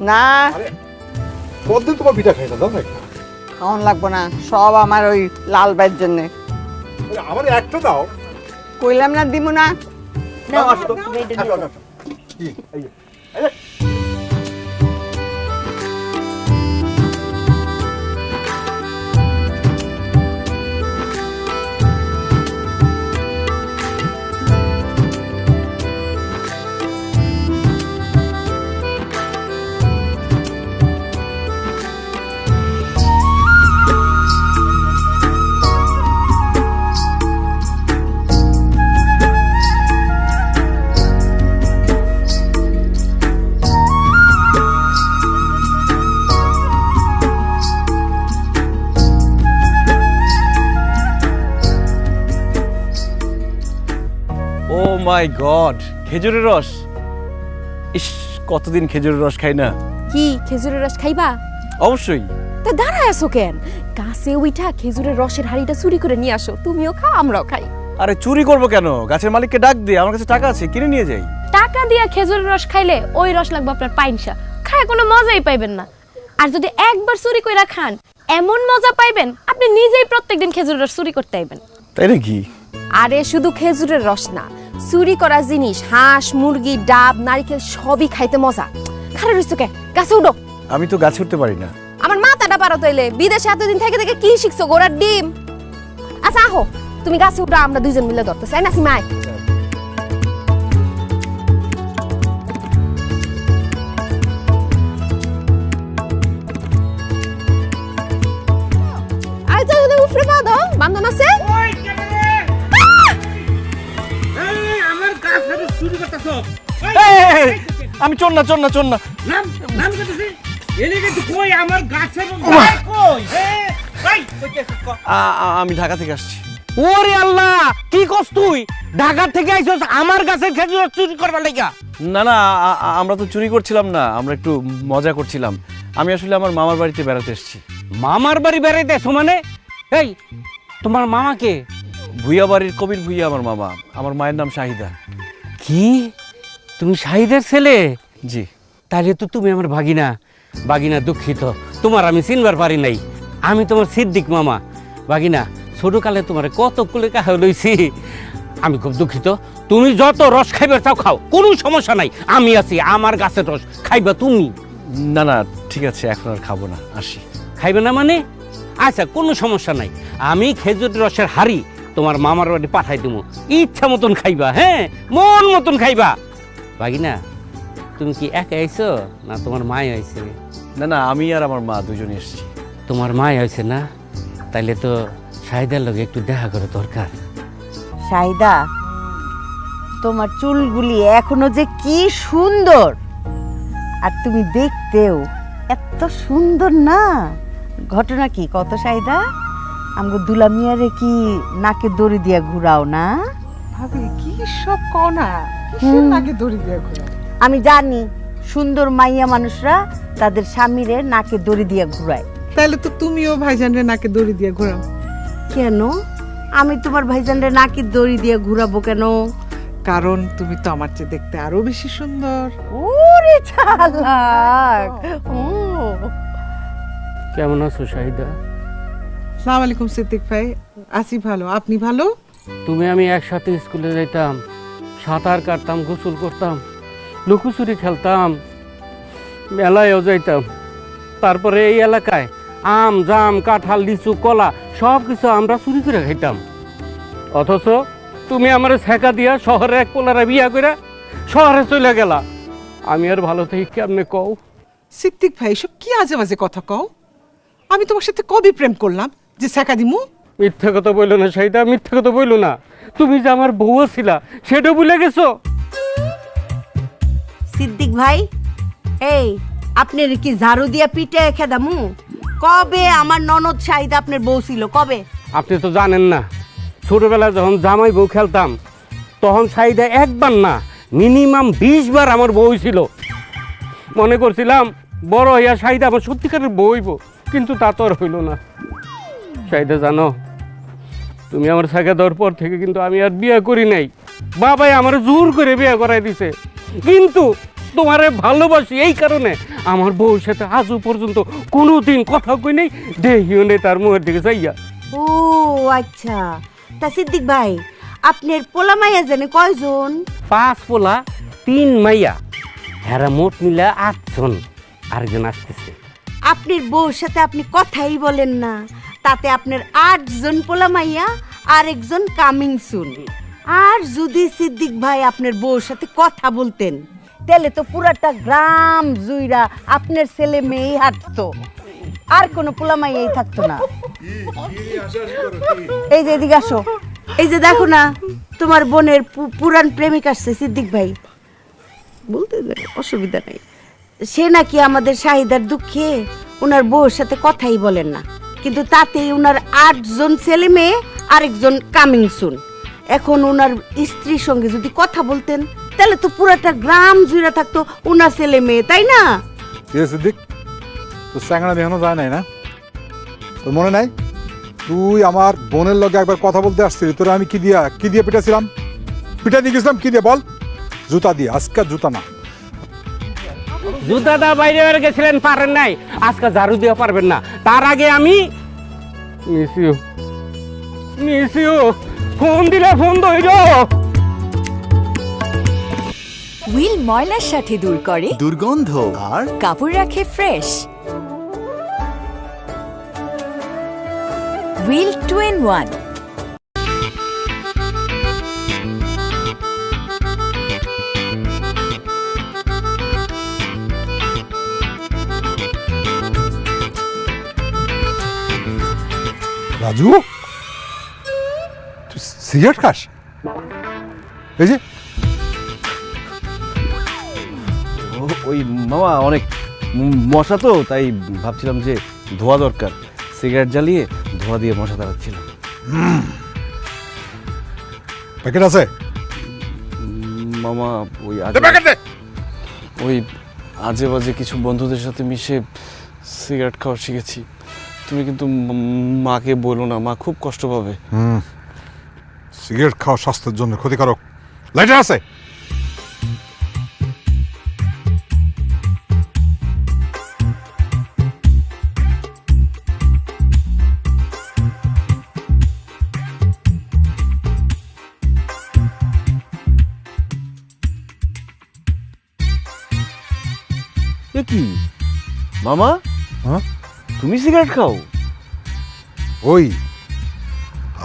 Speaker 8: না
Speaker 7: কতদিন তোমার পিঠা খাইতা, দাও না একটা।
Speaker 8: খাওয়ান লাগবো না, সব আমার ওই লাল ভাইয়ের জন্য।
Speaker 7: আমার একটা দাও।
Speaker 8: কইলাম না দিমু না।
Speaker 2: নাও, তুমি এটা নিয়ে যাও।
Speaker 7: কি এই যে, এই যে।
Speaker 3: মাই গড, খেজুরের রস! ইস, কতদিন খেজুরের রস খাই না।
Speaker 6: কি খেজুরের রস খাইবা?
Speaker 3: অবশ্যই।
Speaker 6: তা দাঁড়ায় আছো কেন? গাছে উইঠা খেজুরের রসের হাড়িটা চুরি করে নিয়ে আসো, তুমিও খাও আমরাও খাই।
Speaker 3: আরে চুরি করবো কেন? গাছের মালিককে ডাক দিয়ে, আমার কাছে টাকা আছে, কিনে নিয়ে যাই।
Speaker 6: টাকা দিয়া খেজুরের রস খাইলে ওই রস লাগবে আপনার পাইনসা, খায় কোনো মজাই পাইবেন না। আর যদি একবার চুরি কইরা খান এমন মজা পাইবেন আপনি নিজেই প্রত্যেকদিন খেজুরের রস চুরি করতে আইবেন।
Speaker 3: তাই নাকি?
Speaker 6: আরে শুধু খেজুরের রস না, চুরি করা জিনিস হাঁস মুরগি ডাব নারকেল সবই খাইতে মজা। খারাপ রইছো কে? গাছে উঠো।
Speaker 3: আমি তো গাছে উঠতে পারি না।
Speaker 6: আমার মাথাটা পারো তাইলে, বিদেশে এতদিন থেকে থেকে কি শিখছো? ঘোড়ার ডিম। আচ্ছা আহো, তুমি গাছে উঠো, আমরা দুইজন মিলে ধরতে চাই না সিমাই। বান্ধন আছে?
Speaker 3: আমি চোর না, চোর না, চোর না। আমি ঢাকা থেকে আসছি।
Speaker 10: ওরে আল্লাহ, কি করছ তুই? ঢাকা থেকে আইছস আমার গাছের খেজুর চুরি করবার লাগা?
Speaker 3: না না, আমরা তো চুরি করছিলাম না, আমরা একটু মজা করছিলাম। আমি আসলে আমার মামার বাড়িতে বেড়াতে এসেছি।
Speaker 10: মামার বাড়ি বেড়াইতে এসো মানে? এই তোমার মামা কে?
Speaker 3: ভুইয়া বাড়ির কবির ভুইয়া আমার মামা। আমার মায়ের নাম শাহিদা।
Speaker 10: কি তুমি শাহিদের ছেলে?
Speaker 3: জি।
Speaker 10: তাহলে তো তুমি আমার ভাগিনা। ভাগিনা দুঃখিত, তোমার আমি চিনবার পারি নাই। আমি তোমার সিদ্দিক মামা। ভাগিনা, ছোটকালে তোমার কত কুলে কাহ লইছি। আমি খুব দুঃখিত। তুমি যত রস খাইবার চাও খাও, কোনো সমস্যা নাই, আমি আছি। আমার গাছের রস খাইবা তুমি?
Speaker 3: না না, ঠিক আছে, এখন আর খাবো না, আসি।
Speaker 10: খাইবে না মানে? আচ্ছা, কোনো সমস্যা নাই, আমি খেজুর রসের হাড়ি তোমার মামার বাড়ি পাঠাই দেবো। ইচ্ছা মতন খাইবা, হ্যাঁ, মন মতন খাইবা। ভাগিনা, তুমি কি একা আইছো না তোমার মায় আইছে?
Speaker 3: না না, আমি আর আমার মা দুজনে এসেছি।
Speaker 10: তোমার মায় আইছে না? তাইলে তো শাহিদার লগে একটু দেখা করে দরকার।
Speaker 2: শাহিদা, তোমার চুলগুলি এখনো যে কি সুন্দর, আর তুমি দেখতেও এত সুন্দর না। ঘটনা কি কত শাহিদা? আমগো দুলা মিয়ারে কি নাকে দড়ি দিয়া ঘুরাও না?
Speaker 4: ভাবি কি সব কও না, কিসের নাকে দড়ি দিয়ে ঘোরা?
Speaker 2: আমি জানি সুন্দর মাইয়া মানুষরা তাদের স্বামীরে নাকে দড়ি দিয়া ঘুরায়।
Speaker 4: তাহলে তো তুমিও ভাইজানরে নাকে দড়ি দিয়ে ঘোরাও।
Speaker 2: কেন আমি তোমার ভাইজানরে নাকে দড়ি দিয়া ঘুরাবো কেন?
Speaker 4: কারণ তুমি তো আমার চেয়ে দেখতে আরো বেশি সুন্দর।
Speaker 2: ওরে চালাক! ও
Speaker 10: কেমন আছো শাহিদা?
Speaker 4: আসসালামু আলাইকুম সিদ্দিক ভাই। আছি ভালো, আপনি ভালো?
Speaker 10: তুমি আমি একসাথে স্কুলে যাইতাম, সাঁতার কাটতাম, গোসল করতাম, লুকোচুরি খেলতাম, মেলায়ও যাইতাম। তারপরে এই এলাকায় আম জাম কাঁঠাল লিচু কলা সব কিছু আমরা চুরি করে খাইতাম। অথচ তুমি আমার ছেঁকা দিয়া শহরে এক পোলারা বিয়া করে শহরে চলে গেলা। আমি আর ভালো থেকে কেমনে কও?
Speaker 4: সিদ্দিক ভাই, সব কি আজে বাজে কথা কও? আমি তোমার সাথে কবে প্রেম করলাম যে ছেঁকা দিমু?
Speaker 10: মিথ্যা কথা বললো না শাহিদা, মিথ্যা কথা বললো না। তুমি যে আমার বউ ছিলা সেটা ভুলে গেছো।
Speaker 2: সিদ্দিক ভাই, এই আপনার কি ঝাড়ু দিয়া পিঠে খেদামু? কবে আমার ননদ শাহিদা আপনার বউ ছিল? কবে?
Speaker 10: আপনি তো জানেন না, ছোটবেলায় যখন জামাই বউ খেলতাম তখন শাহিদা একবার না মিনিমাম 20 বার আমার বউ ছিল। মনে করছিলাম বড় হইয়া শাহিদা আমার সত্যিকারের বউ হইব, কিন্তু তা তো আর হইল না। শাহিদা জানো, তুমি আমার ছেঁকা দেওয়ার পর থেকে কিন্তু আমি আর বিয়ে করি নাই। বাবাই আমার জোর করে বিয়ে করাই দিছে, কিন্তু তোমারে ভালোবাসি এই কারণে আমার বউর সাথে আজও পর্যন্ত কোনোদিন কথা কই নাই, দেখিও নেই তার মুখের দিকে যাইয়া।
Speaker 2: ও আচ্ছা, তা সিদ্দিক ভাই আপনার পোলা মাইয়া জানে কয়জন?
Speaker 10: 5 পোলা 3 মাইয়া, হেরা মোট মিলা 8 জন। আরেকজন আসতেছে।
Speaker 2: আপনার বউর সাথে আপনি কথাই বলেন না, তাতে আপনার 8 জন পোলা মাইয়া আর একজন কামিং সুন। আর যদি সিদ্দিক ভাই আপনার বউর সাথে কথা বলতেন তাহলে তো পুরাটা গ্রাম জুইরা আপনার ছেলে মেয়েই হাঁটতো, আর কোনো পোলা মাইয়াই থাকতো না। এই যে এদিকে আসো, এই যে দেখো না তোমার বোনের পুরান প্রেমিক আসছে সিদ্দিক ভাই। বলতে অসুবিধা নাই, সে নাকি আমাদের শাহিদার দুঃখে ওনার বউর সাথে কথাই বলেন না, কিন্তু তাতেই ওনার 8 জন ছেলে মেয়ে আরেকজন কামিং সুন। এখন ওনার স্ত্রীর সঙ্গে যদি কথা বলতেন তাহলে তো পুরাটা গ্রাম জুড়ে থাকতো ওনার ছেলে মেয়ে, তাই না?
Speaker 7: সিদ্দিক, তোর স্যাংরা দেখানো যায় নাই না? তোর মনে নাই তুই আমার বোনের লগে একবার কথা বলতে আসছিলি, তোরা আমি কি দিয়ে পিটাছিলাম? পিটা দিয়ে গেছিলাম কি দিয়ে বল? জুতা দিয়ে। আজকে জুতা না,
Speaker 10: জুতাটা বাইরে বের গেছিলেন, পারেন নাই, আজকে ঝাড়ু দিয়ে পারবেন না। তার আগে আমি মিস ইউ ফোন দিলে ফোন ধইর।
Speaker 1: হুইল ময়লার সাথে দূর করে
Speaker 11: দুর্গন্ধ আর
Speaker 1: কাপড় রাখে ফ্রেশ। Wheel 2-in-1।
Speaker 7: রাজু তুই সিগারেট খাস? এই যে
Speaker 3: ওই মামা অনেক মশা তো, তাই ভাবছিলাম যে ধোয়া দরকার, সিগারেট জ্বালিয়ে ধোয়া দিয়ে মশা তাড়াচ্ছিলাম।
Speaker 7: প্যাকেট আছে
Speaker 3: মামা ওই ওই আজে বাজে কিছু বন্ধুদের সাথে মিশে সিগারেট খাওয়া শিখেছি। তুমি কিন্তু মাকে বলো না, মা খুব কষ্ট পাবে।
Speaker 7: সিগারেট খাওয়া স্বাস্থ্যের জন্য ক্ষতিকারক। লাইটার আছে?
Speaker 3: এ কি মামা,
Speaker 7: হ্যাঁ
Speaker 3: তুমি সিগারেট খাও?
Speaker 7: ওই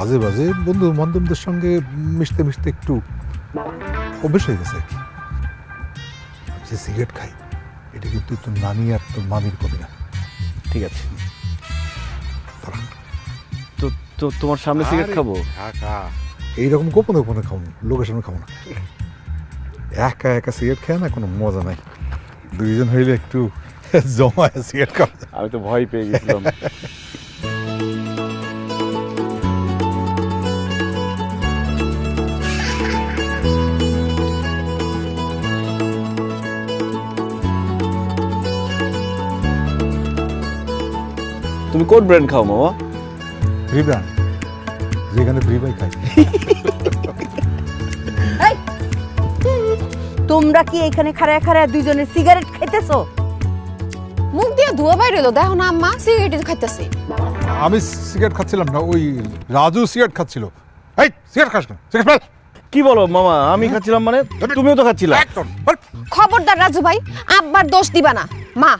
Speaker 7: আজে বাজে বন্ধু বান্ধবদের সঙ্গে মিশতে মিশতে একটু অভ্যেস হয়ে গেছে আর কি। যে সিগারেট খাই এটা কিন্তু তোর নানি আর তোর মামির কবি না।
Speaker 3: ঠিক আছে, তো তো তোমার সামনে সিগারেট খাবো?
Speaker 7: এইরকম গোপনে গোপনে খাবো, লোকের সামনে খাবো না। একা একা সিগারেট খায় না কোনো মজা নাই, দুইজন হইলে একটু জমায় সিগারেট খাওয়া।
Speaker 3: আমি তো ভয় পেয়ে গেছিলাম। তুমি কোন ব্র্যান্ড খাও মামা?
Speaker 7: ফ্রি ব্র্যান্ড, যেখানে ফ্রি বাই খাই।
Speaker 2: তোমরা কি এখানে খাড়ায় খাড়ায় দুইজনে সিগারেট খাইতেছো?
Speaker 6: মুখ দিয়ে ধোয়া বাইরে এলো, দেখো না আম্মা সিগারেট খাইতেছে।
Speaker 7: আমি সিগারেট খাচ্ছিলাম না, ওই রাজু সিগারেট খাচ্ছিল। এই সিগারেট খাস না, সিগারেট ফেল।
Speaker 3: কি বলো মামা, আমি খাচ্ছিলাম মানে? তুমিও তো খাচ্ছিলা।
Speaker 6: খবরদার রাজু ভাই, আব্বার দোষ দিবা না। মা,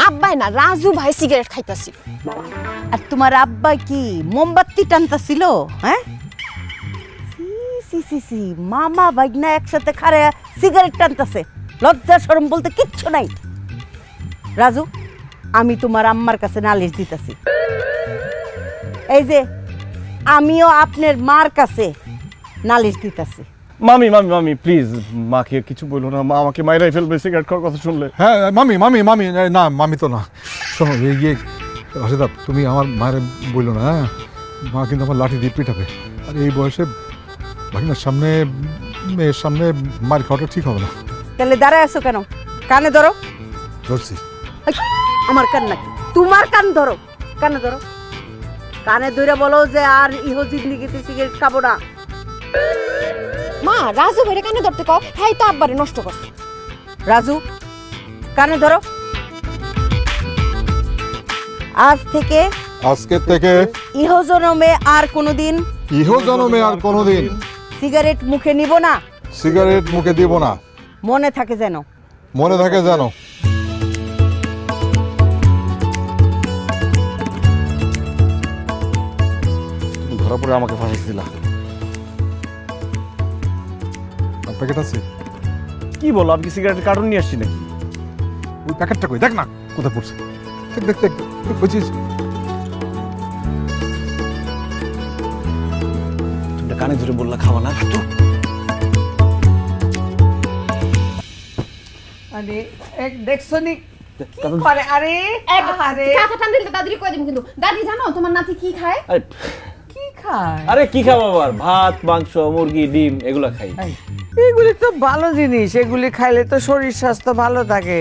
Speaker 6: আব্বাই না, রাজু ভাই সিগারেট খাইতাছি।
Speaker 2: আর তোমার আব্বা কি মোমবাতি টানতাছিল? হ্যাঁ, সি সি সি, মামা ভাইগনা একসাথে খাড়ায় সিগারেট টানতাছে, লজ্জা শরম বলতে কিচ্ছু নাই। রাজু, আমি তোমার আম্মার কাছে নালিশ দিতেছি। এই যে আমিও আপনার মার কাছে নালিশ দিতেছি।
Speaker 3: মামি মামি মামি প্লিজ, মাকে কিছু বলো না, মা আমাকে মাইরাই ফেলবে সিগারেট খাওয়ার কথা শুনলে।
Speaker 7: হ্যাঁ মামি মামি মামি, না মামি তো না। শোনো ইয়ে রাশেদা, তুমি আমার মায়ের বললো না, হ্যাঁ মা কিন্তু আমার লাঠি দিয়ে পিটাবে। আর এই বয়সে ভাগিনার সামনে, মেয়ের সামনে মার খাওয়াটা ঠিক হবে না।
Speaker 2: তাহলে দাঁড়ায় আছো কেন? কানে ধরো।
Speaker 7: ধরছি।
Speaker 2: এই, আমার কান নাকি? তোমার কান ধরো, কানে ধরো। কানে ধরে বলো যে আর ইহো জিন্দিগিতে সিগারেট খাবো না।
Speaker 6: মা, রাজু ভাইরে কানে ধরতে কও, হ্যাঁ তো আব্বারে নষ্ট করছে।
Speaker 2: রাজু, কানে ধরো।
Speaker 7: আজকে থেকে
Speaker 2: ইহো জনমে আর কোনোদিন সিগারেট মুখে নিব না,
Speaker 7: সিগারেট মুখে দিব না।
Speaker 2: মনে থাকে যেন।
Speaker 7: মনে থাকে জানো।
Speaker 3: তুমি ধরা পড়ে আমাকে ফাঁসাইছিলা।
Speaker 7: প্যাকেট আছে?
Speaker 3: কি বলো, আমি কি সিগারেটের কার্টুন নিয়ে আসছি নাকি?
Speaker 7: ওই প্যাকেটটা কই, দেখ না কোথায় পড়ছে। দেখ দেখ দেখ, বুঝিস?
Speaker 3: তুমি কানে ধরে বললা খাওয়া না।
Speaker 8: আরে এক দেখছো নি কি করে? আরে আরে
Speaker 6: কাকা টান দিলে দাদি কই দিম কিন্তু। দাদি জানো তোমার নাতি কি খায়?
Speaker 8: কি খায়?
Speaker 9: আরে কি খাবো আবার, ভাত মাংস মুরগি ডিম এগুলো খাই।
Speaker 8: এগুলি তো ভালো জিনিস, এগুলি খাইলে তো শরীর স্বাস্থ্য ভালো থাকে।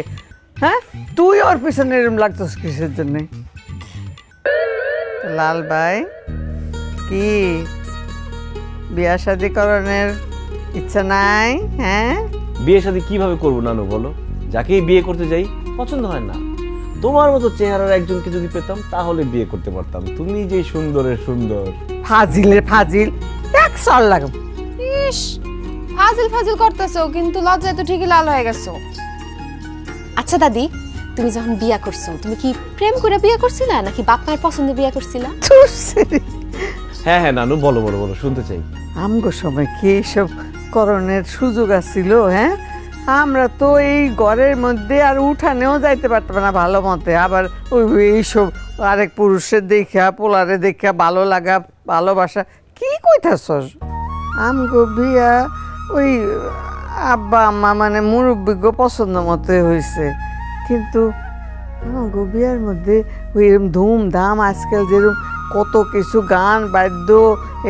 Speaker 8: হ্যাঁ, তুই ওর পিছনে এরম লাগতোস কিসের জন্য? লাল ভাই, কি বিয়া শাদী করণের ইচ্ছা নাই? হ্যাঁ,
Speaker 9: বিয়ে শাদী কিভাবে করবো নানু বলো? যাকেই বিয়ে করতে যাই পছন্দ হয় না। তোমার মতো চেহারার একজনকে যদি পেতাম তাহলে বিয়ে করতে পারতাম। তুমি যে সুন্দরের সুন্দর।
Speaker 8: ফাজিলের ফাজিল, এক চল লাগাম।
Speaker 6: ইস, ফাজিল ফাজিল করতেছো, কিন্তু লজ্জায় তো ঠিকই লাল হয়ে গেছো। আচ্ছা দাদি, তুমি যখন বিয়া করছো, তুমি কি প্রেম করে বিয়ে করছিলা নাকি বাপ মায়ের পছন্দে বিয়ে করছিলা?
Speaker 9: হ্যাঁ হ্যাঁ নানু, বলো বলো বলো, শুনতে চাই।
Speaker 8: আমগো সময় কি এইসব করণের সুযোগ আছিল? হ্যাঁ, আমরা তো এই ঘরের মধ্যে আর উঠানেও যাইতে পারতাম না ভালো মতে। আবার ওই এইসব আরেক পুরুষের দেখা, পোলারে দেখা ভালো লাগা, ভালোবাসা, কি কইতাছস? আমগো বিয়া ওই আব্বা আম্মা মানে মুরব্বিজ্ঞ পছন্দ মতো হয়েছে। কিন্তু আমগো বিয়ার মধ্যে ওই এরকম ধুমধাম, আজকাল যেরকম কত কিছু গান বাদ্য,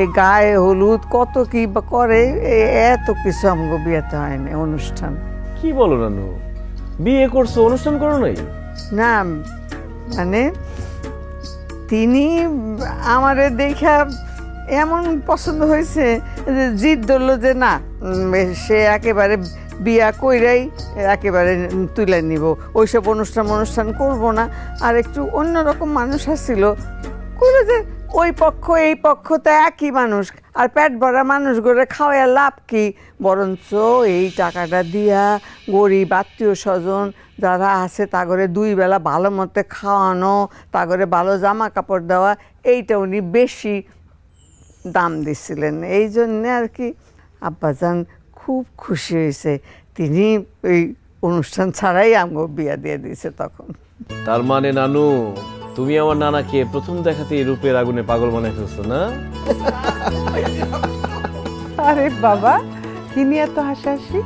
Speaker 8: এই গায়ে হলুদ কত কি করে, এত কিছু আমগো বিয়েতে হয় না অনুষ্ঠান।
Speaker 9: কি বলো নানু, বিয়ে করছো অনুষ্ঠান করো নাই?
Speaker 8: না মানে তিনি আমারে দেখা এমন পছন্দ হয়েছে যে জিদ ধরলো যে না, সে একেবারে বিয়া কইরাই একেবারে তুলে নিব, ওইসব অনুষ্ঠান করব না। আর একটু অন্যরকম মানুষ আসছিল, কইলো যে ওই পক্ষ এই পক্ষ তো একই মানুষ, আর পেট ভরা মানুষ গড়ে খাওয়ার লাভ কি? বরঞ্চ এই টাকাটা দিয়া গরিব আত্মীয় স্বজন যারা আছে তাগরে 2 বেলা ভালো মতো খাওয়ানো, তাগরে ভালো জামা কাপড় দেওয়া, এইটা উনি বেশি দাম দিছিলেন। এই জন্যে আর কি আব্বাজান খুব খুশি হয়েছে। তিনি এই অনুষ্ঠান ছাড়াই আমগো বিয়া দিয়ে দিয়েছে তখন।
Speaker 9: তার মানে নানু, তুমি আমার নানাকে প্রথম দেখাতেই রূপের আগুনে পাগল বানাই ফেলছো না?
Speaker 4: আরে বাবা, কি নিয়ে এত হাসাহাসি?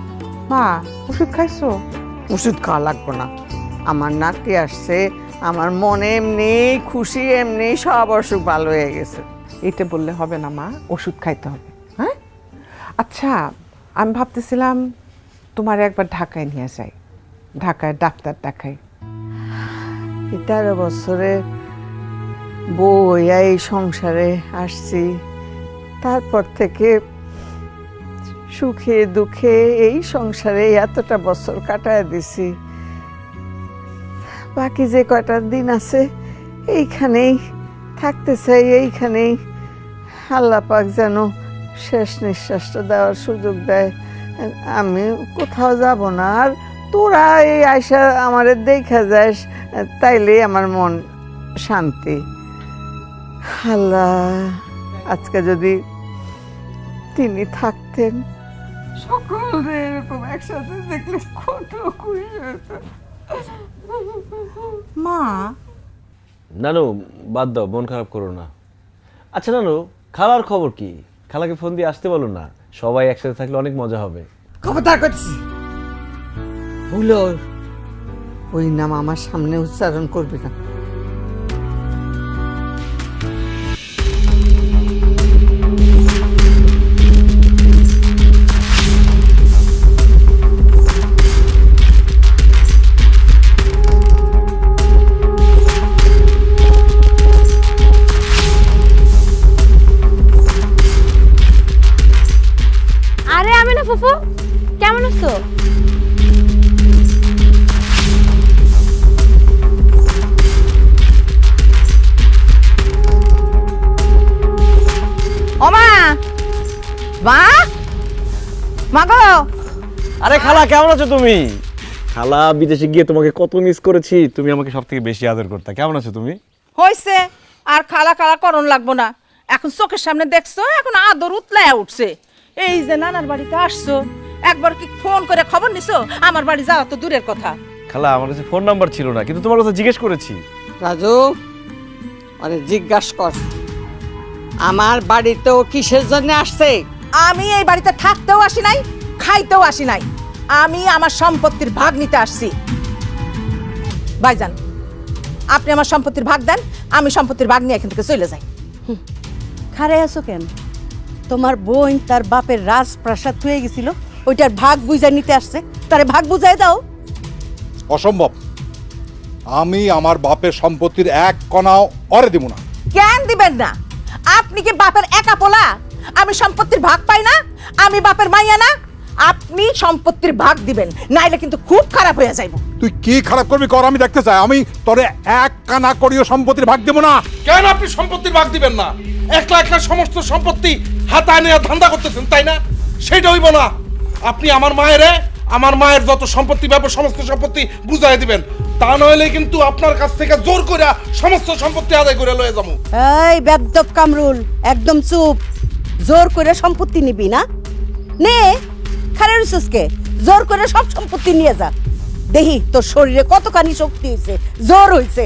Speaker 4: মা, ওষুধ খাইছো?
Speaker 8: ওষুধ খাওয়া লাগবো না, আমার নাতি আসছে, আমার মনে এমনি খুশি, এমনি সব অসুখ ভালো হয়ে গেছে।
Speaker 4: এটা বললে হবে না মা, ওষুধ খাইতে হবে। হ্যাঁ, আচ্ছা, আমি ভাবতেছিলাম তোমার একবার ঢাকায় নিয়ে যাই, ঢাকায় ডাক্তার দেখাই।
Speaker 8: 13 বছরে বউ হইয়া এই সংসারে আসছি, তারপর থেকে সুখে দুঃখে এই সংসারে এতটা বছর কাটায় দিছি। বাকি যে কয়টা দিন আছে এইখানেই থাকতে চাই, এইখানেই আল্লাহ পাক যেন শেষ নিঃশ্বাসটা দেওয়ার সুযোগ দেয়। আমি কোথাও যাব না। আর তোরা এই আয়সা আমারে দেখা যাস, তাইলে আমার মন শান্তি। আল্লাহ, আজকে যদি তিনি থাকতেন, সকলে এরকম একসাথে দেখলে কত খুশি হতো।
Speaker 4: মা,
Speaker 9: নানু বাদ দাও, মন খারাপ করো না। আচ্ছা নানু, খালার খবর কি? খালাকে ফোন দিয়ে আসতে বলো না, সবাই একসাথে থাকলে অনেক মজা হবে।
Speaker 8: খবরদার করছি, ভুলো ওই নাম আমার সামনে উচ্চারণ করবি না।
Speaker 6: আরে আমি না ফুফু, কেমন আছো?
Speaker 2: ওমা, মা, মা গো।
Speaker 3: আরে খালা, কেমন আছো তুমি? খালা, বিদেশে গিয়ে তোমাকে কত মিস করেছি। তুমি আমাকে সব থেকে বেশি আদর করতে। কেমন আছো তুমি?
Speaker 11: হয়েছে, আর খালা খালা করণ লাগবো না। এখন চোখের সামনে দেখছো, এখন আদর উতলায় উঠছে। এই যে নানার বাড়িতে আসছো, একবার কি ফোন করে খবর নিছো? আমার বাড়ি যাওয়া তো দূরের কথা।
Speaker 3: খালা, আমার কাছে ফোন নাম্বার ছিল না, কিন্তু তোমার কথা জিজ্ঞেস করেছি।
Speaker 8: রাজু, আরে জিজ্ঞাসা কর আমার বাড়িতেও কিসের জন্য আসছে?
Speaker 11: আমি এই বাড়িতে থাকতেও আসি নাই, খাইতেও আসি নাই। আমি আমার সম্পত্তির ভাগ নিতে আসছি। ভাইজান, আপনি আমার সম্পত্তির ভাগ দেন, আমি সম্পত্তির ভাগ নিয়ে এখান থেকে চলে যাই।
Speaker 2: খারে আছো কেন? তোমার বোন তার বাপের রাজপ্রাসাদ হয়ে গেছিল, ওইটার ভাগ বুঝাই নিতে আসছে, তারে ভাগ বুঝাই দাও।
Speaker 7: অসম্ভব। আমি আমার বাপের সম্পত্তির এক কণাও অরে দিব না।
Speaker 11: কেন দিবেন না? আপনি কি বাপের একা পোলা? আমি সম্পত্তির ভাগ পাই না? আমি বাপের মাইয়া না? আপনি সম্পত্তির ভাগ দিবেন, নাইলে কিন্তু খুব খারাপ হয়ে যাইব।
Speaker 7: তুই কি খারাপ করবি কর, আমি দেখতে চাই। আমি তোরে এক কানা করিও সম্পত্তির ভাগ দেব না।
Speaker 5: কেন আপনি সম্পত্তির ভাগ দিবেন না? একলা একলা সমস্ত সম্পত্তি হাতায় নিয়ে ধান্দা করতেছেন, তাই না? সেটা হইব না। আপনি আমার মায়ের যত সম্পত্তি ব্যাপার সমস্ত সম্পত্তি বুঝাই দিবেন, তা নইলে কিন্তু আপনার কাছ থেকে জোর করে সমস্ত সম্পত্তি আদায় করে লয়ে যাবো।
Speaker 2: এই বেদব কামরুল, একদম চুপ। জোর করে সম্পত্তি নিবি না? নে, খারে রইছসকে, জোর করে সব সম্পত্তি নিয়ে যা। দেখি তোর শরীরে কতখানি শক্তি হয়েছে, জোর হয়েছে।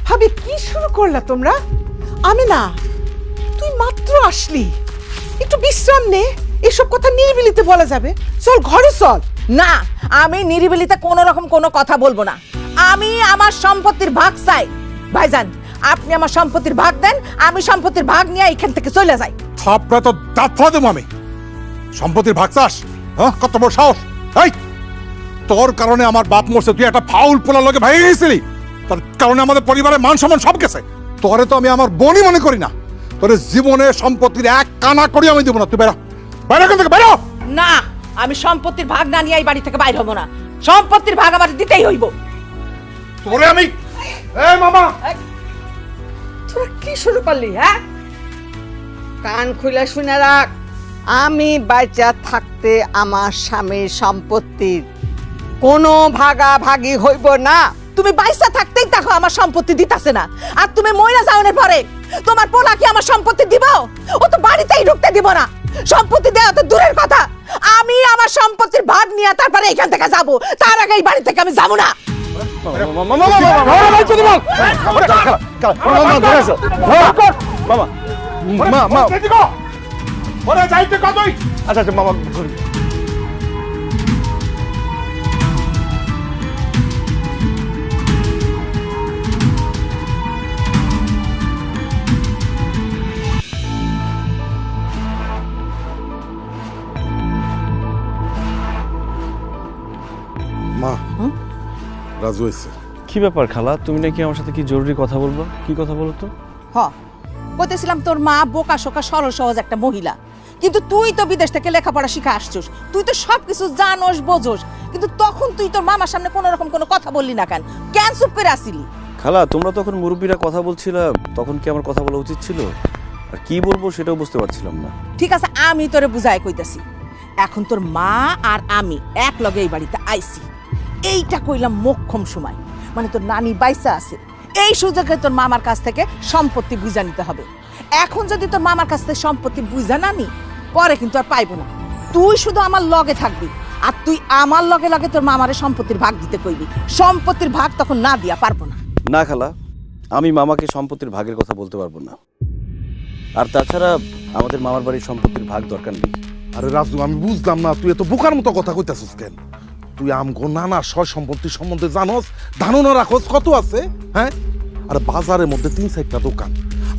Speaker 4: ভাবি কি শুরু করলা তোমরা? আমি না, তুই মাত্র আসলি, একটু বিশ্রাম নে, এসব কথা নিরিবিলিতে বলা যাবে। চল ঘরে চল।
Speaker 11: না, আমি নিরিবিলিতে কোনো রকম কোনো কথা বলবো না। আমি আমার সম্পত্তির ভাগ চাই। ভাইজান, আপনি আমার সম্পত্তির ভাগ দেন, আমি সম্পত্তির ভাগ নিয়ে এখান থেকে চলে যাই।
Speaker 7: থাপড়া তো দাঁত ফলা দেবো আমি। সম্পত্তির ভাগ চাস? হ্যাঁ, কত বড় সাহস! এই, তোর কারণে আমার বাপ মরছে, তুই একটা ফাউল পোলার লগে ভেঙে গেছিলি, তার কারণে আমাদের পরিবারের মান সম্মান সব গেছে। তোরে তো আমি আমার বোনই মনে করি না। তোর জীবনে সম্পত্তির এক কানা করি আমি দেবো না। তুই বেরো, বাইরে এখান থেকে বেরো।
Speaker 11: না, আমি সম্পত্তির ভাগ না নিয়ে এই বাড়ি থেকে বাইরে হবো না। সম্পত্তির ভাগ আমার দিতেই হইব।
Speaker 5: তোরে আমি এই মামা,
Speaker 11: তোরা কি শুরু করলি? হ্যাঁ,
Speaker 8: কান খুলে শুনে রাখ, আমি বাইচা থাকতে আমার স্বামীর সম্পত্তির কোনো ভাগাভাগি হইব না।
Speaker 11: তুমি বাইসা থাকতেই দেখো আমার সম্পত্তি দিতাছে না, আর তুমি মইরা যাওনের পরে তোমার পোলা কি আমার সম্পত্তি দিব? ও তো বাড়িতেই ঢুকতে দিব না। সম্পত্তি দেওয়া তো দূরের কথা, আমি আমার সম্পত্তির ভাগ নিয়ে তারপরে এখান থেকে যাব, তার আগে এই বাড়ি থেকে আমি যাব না।
Speaker 3: আচ্ছা আচ্ছা মামা,
Speaker 7: মা, রাজু হয়েছে।
Speaker 3: কি ব্যাপার খালা, তুমি নাকি আমার সাথে কি জরুরি কথা বলবো? কি কথা বলো তো?
Speaker 11: বলতেছিলাম তোর মা বোকা শোকা সরল সহজ একটা মহিলা, কিন্তু তুই তো বিদেশ থেকে লেখাপড়া শিখে আসছিস, তুই তো সবকিছু জানোস বোঝোস, কিন্তু তখন তুই তোর মামার সামনে কোনো রকম কোনো কথা বললি না কেন? কেন চুপ করে আসিলি?
Speaker 3: খালা, তোমরা তখন মুরব্বীরা কথা বলছিলা, তখন কি আমার কথা বলা উচিত ছিল? আর কি বলবো সেটাও বুঝতে পারছিলাম না।
Speaker 11: ঠিক আছে, আমি তোরে বুঝাই কইতাছি। এখন তোর মা আর আমি এক লগে এই বাড়িতে আইছি, এইটা কইলাম মোক্ষম সময়, মানে তোর নানি বাইসা আছে, এই সুযোগে তোর মামার কাছ থেকে সম্পত্তি বুঝা নিতে হবে। এখন যদি তোর মামার কাছ থেকে সম্পত্তি বুঝা না নি, পরে কিন্তু আর পাইবো না। তুই শুধু আমার লগে থাকবি, আর তুই আমার লগে লগে তোর মামারে সম্পত্তির ভাগ দিতে কইবি। সম্পত্তির ভাগ তখন না দিয়া পারবো না।
Speaker 3: না খালা, আমি মামাকে সম্পত্তির ভাগের কথা বলতে পারবো না। আর তাছাড়া আমাদের মামার বাড়ির সম্পত্তির ভাগ দরকার নেই।
Speaker 5: আরে রাজু, আমি বুঝলাম না তুই এত বোকার মতো কথা কইতাছিস কেন? তুই আমগো নানা সয় সম্পত্তি সম্বন্ধে জানোস, ধারণা রাখোস কত আছে? হ্যাঁ, আরে বাজারের মধ্যে 3-4টা দোকান,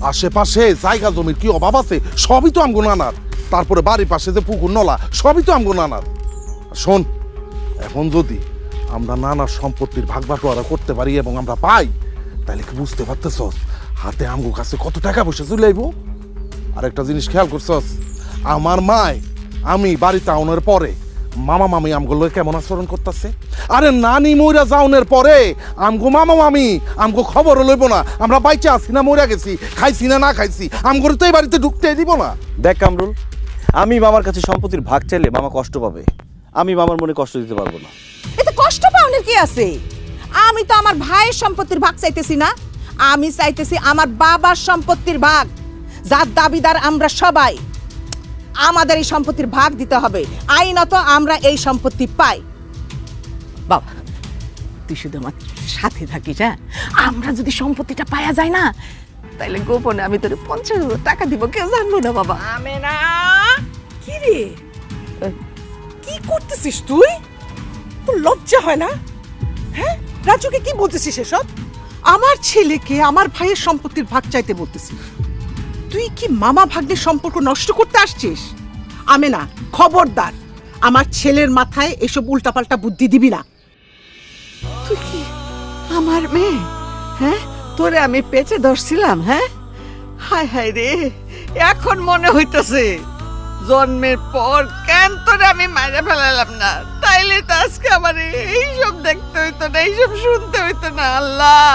Speaker 5: আশেপাশে জায়গা জমির কি অভাব আছে? সবই তো আমগো নানার। তারপরে বাড়ির পাশে যে পুকুর নলা, সবই তো আমগো নানার। শোন, এখন যদি আমরা নানার সম্পত্তির ভাগ বাটোয়ারা করতে পারি এবং আমরা পাই, তাহলে কি বুঝতে পারতেছস হাতে আমগো কাছে কত টাকা পয়সা চলে আইব? আর একটা জিনিস খেয়াল করছস, আমার মায় আমি বাড়িতে আউনের পরে মামা মামি আমগুলো কেমন আচরণ করতেছে? আরে নানি মইরা যাওনের পরে আমগো মামা মামি আমগো খবর লইব না আমরা বাইচে আছি না মইরা গেছি, খাইছি না না খাইছি, আমগো তো এই বাড়িতে ঢুকতে দিব না।
Speaker 3: দেখ কামরুল, আমি মামার কাছে সম্পত্তির ভাগ চাইলে মামা কষ্ট পাবে, আমি মামার মনে কষ্ট দিতে পারবো না।
Speaker 11: এতে কষ্ট পাওয়ার কি আছে? আমি তো আমার ভাইয়ের সম্পত্তির ভাগ চাইতেছি না, আমি চাইতেছি আমার বাবার সম্পত্তির ভাগ, যার দাবিদার আমরা সবাই। আমাদের এই সম্পত্তির ভাগ দিতে হবে, আইনত আমরা এই সম্পত্তি পাই। বাবা, তুই শুধু আমার সাথে থাকিস, হ্যাঁ? আমরা যদি সম্পত্তিটা পাওয়া যায় না, তাহলে গোপনে আমি তোর 50,000 টাকা দিব, কেউ জানবো না। বাবা,
Speaker 4: আমি না। কি রে, কি করতেছিস তুই? তোর লজ্জা হয় না? হ্যাঁ, রাজুকে কি বলতেছিস এসব? আমার ছেলেকে আমার ভাইয়ের সম্পত্তির ভাগ চাইতে বলতেছিস? তুই কি মামা ভাগ্নের সম্পর্ক নষ্ট করতে আসছিস? আমেনা, খবরদার আমার ছেলের মাথায় এসব উল্টাপাল্টা বুদ্ধি দিবি না।
Speaker 8: তুই কি আমার মেয়ে? হ্যাঁ, তোরে আমি পেঁচে ধরছিলাম। হ্যাঁ, হায় হায় রে, এখন মনে হইতেছে জন্মের পর কেন তোরে আমি মারা ফেলালাম না, তাইলে তো আজকে আমার এইসব দেখতে হইতো না, এইসব শুনতে হইতো না। আল্লাহ,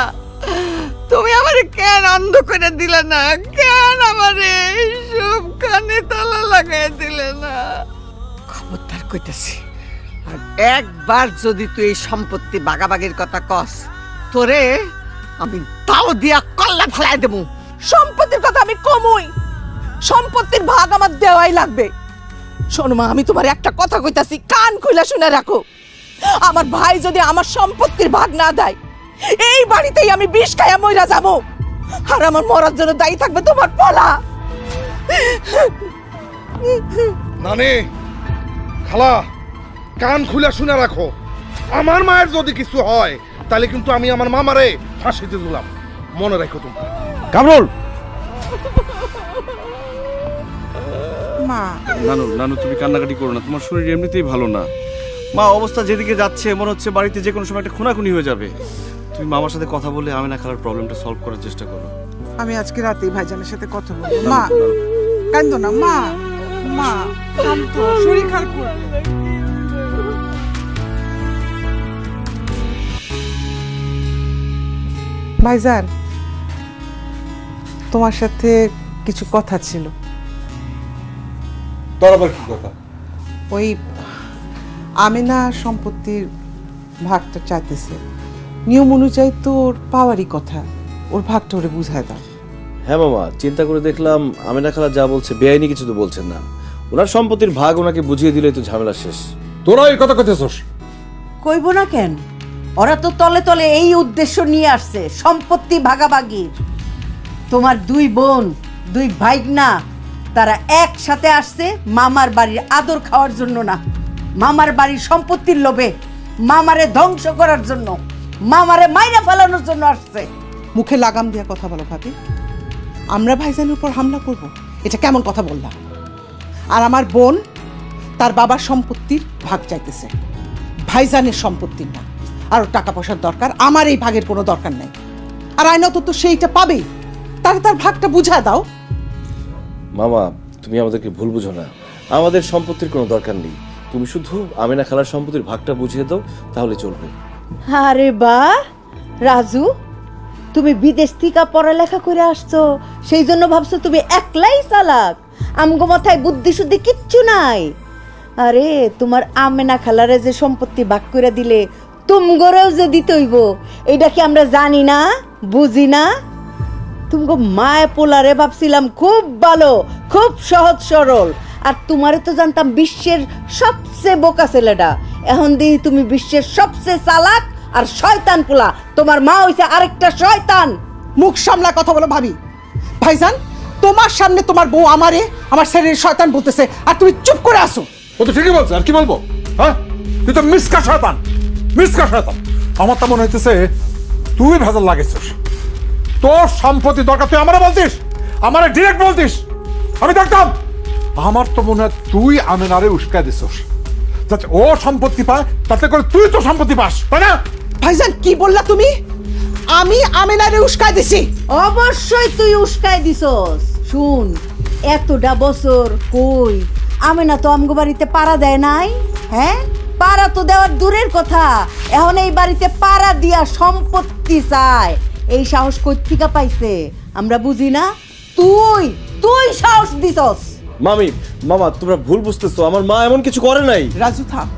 Speaker 8: তুমি আমারে কেন অন্ধ করে দিলে না? কেন আমারে এইসব কানে তালা লাগাই দিলে না? খবরদার কইতাছি, আর একবার যদি তুই এই সম্পত্তি বাগাবাগির কথা কস, তোরে আমি তাও দিয়া কল্লা ফেলাই দেবো।
Speaker 11: সম্পত্তির কথা আমি কমই, সম্পত্তির ভাগ আমার দেওয়াই লাগবে। শোনো মা, আমি তোমার একটা কথা কইতাছি, কান খুলে শুনে রাখো। আমার ভাই যদি আমার সম্পত্তির ভাগ না দেয়, এই বাড়িতেই আমি বিষ খাইয়া মইরা যাবো, আর আমার মরার জন্য দায়ী থাকবে তোমার পোলা।
Speaker 5: নানি, খালা, কান খুলে শুনে রাখো। আমার মায়ের যদি কিছু হয় তাহলে কিন্তু আমি আমার মামারে ফাঁসিতে দিলাম, মনে রাখো তোমরা।
Speaker 3: কামরুল,
Speaker 4: মা,
Speaker 3: নানু নানু তুমি কান্নাকাটি করো না, তোমার শরীর এমনিতেই ভালো না। মা অবস্থা যেদিকে যাচ্ছে মনে হচ্ছে বাড়িতে যে কোনো সময় একটা খুনাখুনি হয়ে যাবে। তুমি মামার সাথে কথা বলে আমেনা খালার প্রবলেমটা সলভ করার চেষ্টা করো।
Speaker 4: আমি আজকে রাতেই ভাইজানের সাথে কথা বলবো। মা, কান্দো না মা, মা শান্ত, শরীর খারাপ করবে। ভাইজান, তোমার সাথে কিছু কথা ছিল।
Speaker 7: তোর আবার কি কথা?
Speaker 4: ওই আমেনা সম্পত্তির ভাগটা চাইতেছে, নিয়ম অনুযায়ী তোর পাওয়ারই কথা, ওর ভাগটা ওরে বুঝায় দাও।
Speaker 9: হ্যাঁ মামা, চিন্তা করে দেখলাম আমেনা খালা যা বলছে বেআইনি কিছু তো বলছেন না। ওনার সম্পত্তির ভাগ ওনাকে বুঝিয়ে দিলেই তো ঝামেলা শেষ।
Speaker 7: তোরা এই কথা কইতেছস?
Speaker 2: কইব না কেন? ওরা তো তলে তলে এই উদ্দেশ্য নিয়ে আসছে, সম্পত্তি ভাগাভাগির। তোমার দুই বোন, দুই ভাইগনা, তারা একসাথে আসছে মামার বাড়ির আদর খাওয়ার জন্য না, মামার বাড়ির সম্পত্তির লোভে, মামারে ধ্বংস করার জন্য, মামারে মাইরা ফেলানোর জন্য আসছে।
Speaker 4: মুখে লাগাম দিয়া কথা বলো ভাবি। আমরা ভাইজানের উপর হামলা করব, এটা কেমন কথা বললাম? আর আমার বোন তার বাবার সম্পত্তির ভাগ চাইতেছে, ভাইজানের সম্পত্তির না। আরও টাকা পয়সার দরকার, আমার এই ভাগের কোনো দরকার নাই। আর আইনত তো সেইটা পাবেই, তার তার ভাগটা বুঝা দাও।
Speaker 9: মামা তুমি আমাদেরকে ভুল বুঝো না, আমাদের সম্পত্তির কোনো দরকার নেই। তুমি শুধু আমেনা খালার সম্পত্তির ভাগটা বুঝিয়ে দাও, তাহলে চলবে।
Speaker 2: আরে বাহ রাজু, তুমি বিদেশ থেকে পড়ালেখা করে আসছো, সেই জন্য ভাবছো তুমি একলাই চালাক, আমগো মাথায় বুদ্ধি শুদ্ধি কিচ্ছু নাই। আরে তোমার আমেনা খালারে যে সম্পত্তি ভাগ করে দিলে তুমগরেও যে দিতে হইব, এটা কি আমরা জানি না, বুঝি না? তুমগো মায় পোলারে ভাবছিলাম খুব ভালো, খুব সহজ সরল, আর তোমারে তো জানতাম বিশ্বের সবচেয়ে বোকা ছেলেটা। এখন দিই তুমি বিশ্বের সবচেয়ে চালাক আর শয়তান পোলা। তোমার মা হইছে আরেকটা শয়তান।
Speaker 4: মুখ সামলা কথা বলো ভাবি। ভাইজান, তোমার সামনে তোমার বউ আমারে আমার ছেলের শয়তান বলতেছে, আর তুমি চুপ করে আসো।
Speaker 7: ও তো ঠিকই বলছে, আর কি বলবো? হ্যাঁ, তুই তো মিসকা শয়তান, মিসকা শয়তান। আমার তো মনে হইতেছে তুই ভেজাল লাগেছিস। তোর সম্পত্তি দরকার তুই আমারে বলতিস, আমারে ডিরেক্ট বলতিস, আমি দেখতাম। আমার তো মনে হয় তুই আমেনারে উস্কায় দিছিস যাতে ও সম্পত্তি পায়, তাতে করে তুই তো সম্পত্তি পাস, তাই না?
Speaker 4: ভাইজান, কি বললা তুমি? আমি আমেনারে উস্কায় দিছি?
Speaker 2: অবশ্যই তুই উস্কায় দিছস। শুন, এতটা বছর কই আমেনা তো আমগো বাড়িতে পাড়া দেয় নাই। হ্যাঁ, পাড়া তো দেওয়ার দূরের কথা, এখন এই বাড়িতে পাড়া দিয়া সম্পত্তি চায়। এই সাহস কই থেকে পাইছে আমরা বুঝি না? তুই তুই সাহস দিছস।
Speaker 9: মামি, মামা তোমরা ভুল বুঝতেছো, আমার মা এমন কিছু করে নাই।
Speaker 4: রাজু থাম,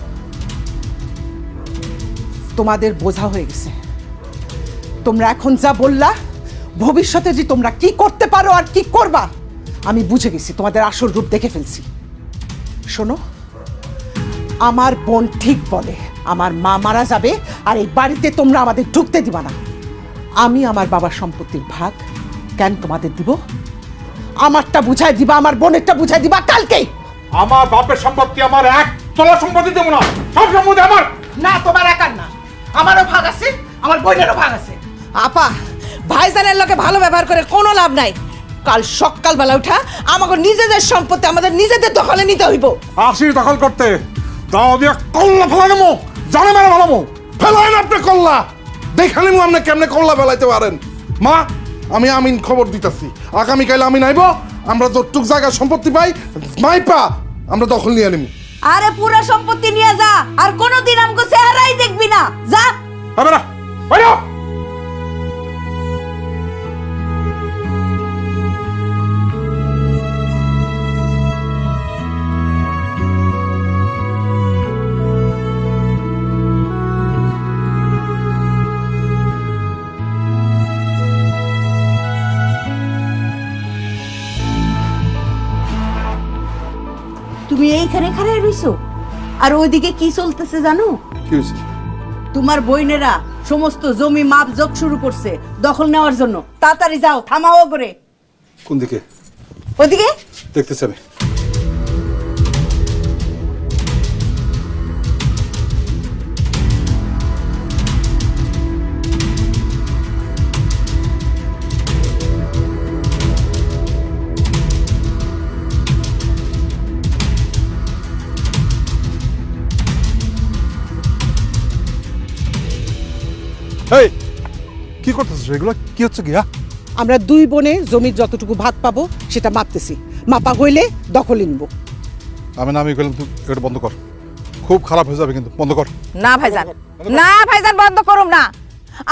Speaker 4: তোমাদের বোঝা হয়ে গেছে। তোমরা এখন যা বললা, ভবিষ্যতে যে তোমরা কি করতে পারো আর কি করবা আমি বুঝে গেছি, তোমাদের আসল রূপ দেখে ফেলছি। শোনো, আমার বোন ঠিক বলে, আমার মা মারা যাবে আর এই বাড়িতে তোমরা আমাদের ঢুকতে দিবা না। আমি আমার বাবার সম্পত্তির ভাগ কেন তোমাদের দিব? আমারটা বুঝাই দিবা, আমার বোনেরটা বুঝাই দিবা কালকেই।
Speaker 7: আমার বাপের সম্পত্তি আমার এক তোলা সম্পত্তি দেবো না, সব সম্পত্তি আমার।
Speaker 4: না, তোমার একার না, আমারও ভাগ আছে, আমার বোনেরও ভাগ আছে।
Speaker 11: আপা, ভাইজানের লোকে ভালো ব্যবহার করে কোনো লাভ নাই। কাল সকালবেলা উঠা আমাকে নিজেদের সম্পত্তি আমাদের নিজেদের দখলে নিতে হইব।
Speaker 7: আসি দখল করতে, দাও দিয়া কল্লা ফেলা নেবো, জানে মেরে ফেলামো।
Speaker 5: ফেলাইন আপনি কল্লা, দেখানি আপনি কেমনে কল্লা ফেলাইতে পারেন। মা, আমি আমিন খবর দিতেছি, আগামীকাল আমিন আইব, আমরা যতটুক জায়গা সম্পত্তি পাই মাইপা আমরা দখল নিয়ে নিব।
Speaker 2: আরে পুরো সম্পত্তি নিয়ে যা, আর কোনোদিন আমগো চেহারাই দেখবি না, যা।
Speaker 7: হবে না, বাইরে
Speaker 2: তুমি এইখানে খাড়াই রইছো, আর ওইদিকে কি চলতেছে জানো?
Speaker 7: কি হয়েছে?
Speaker 2: তোমার বইনেরা সমস্ত জমি মাপ যোগ শুরু করছে দখল নেওয়ার জন্য। তাড়াতাড়ি যাও, থামাও করে।
Speaker 7: কোন দিকে?
Speaker 2: ওইদিকে
Speaker 7: দেখতেছি আমি। এই কি করতেছিস এগুলো? কি হচ্ছে কি?
Speaker 4: আমরা দুই বোনে জমির যতটুকু ভাগ পাবো সেটা মাপতেছি, মাপা হইলে দখলে নিব।
Speaker 7: আমি কইলাম তুই এটা বন্ধ কর, খুব খারাপ হয়ে যাবে কিন্তু, বন্ধ কর।
Speaker 11: না ভাইজান, না ভাইজান, বন্ধ করুম না।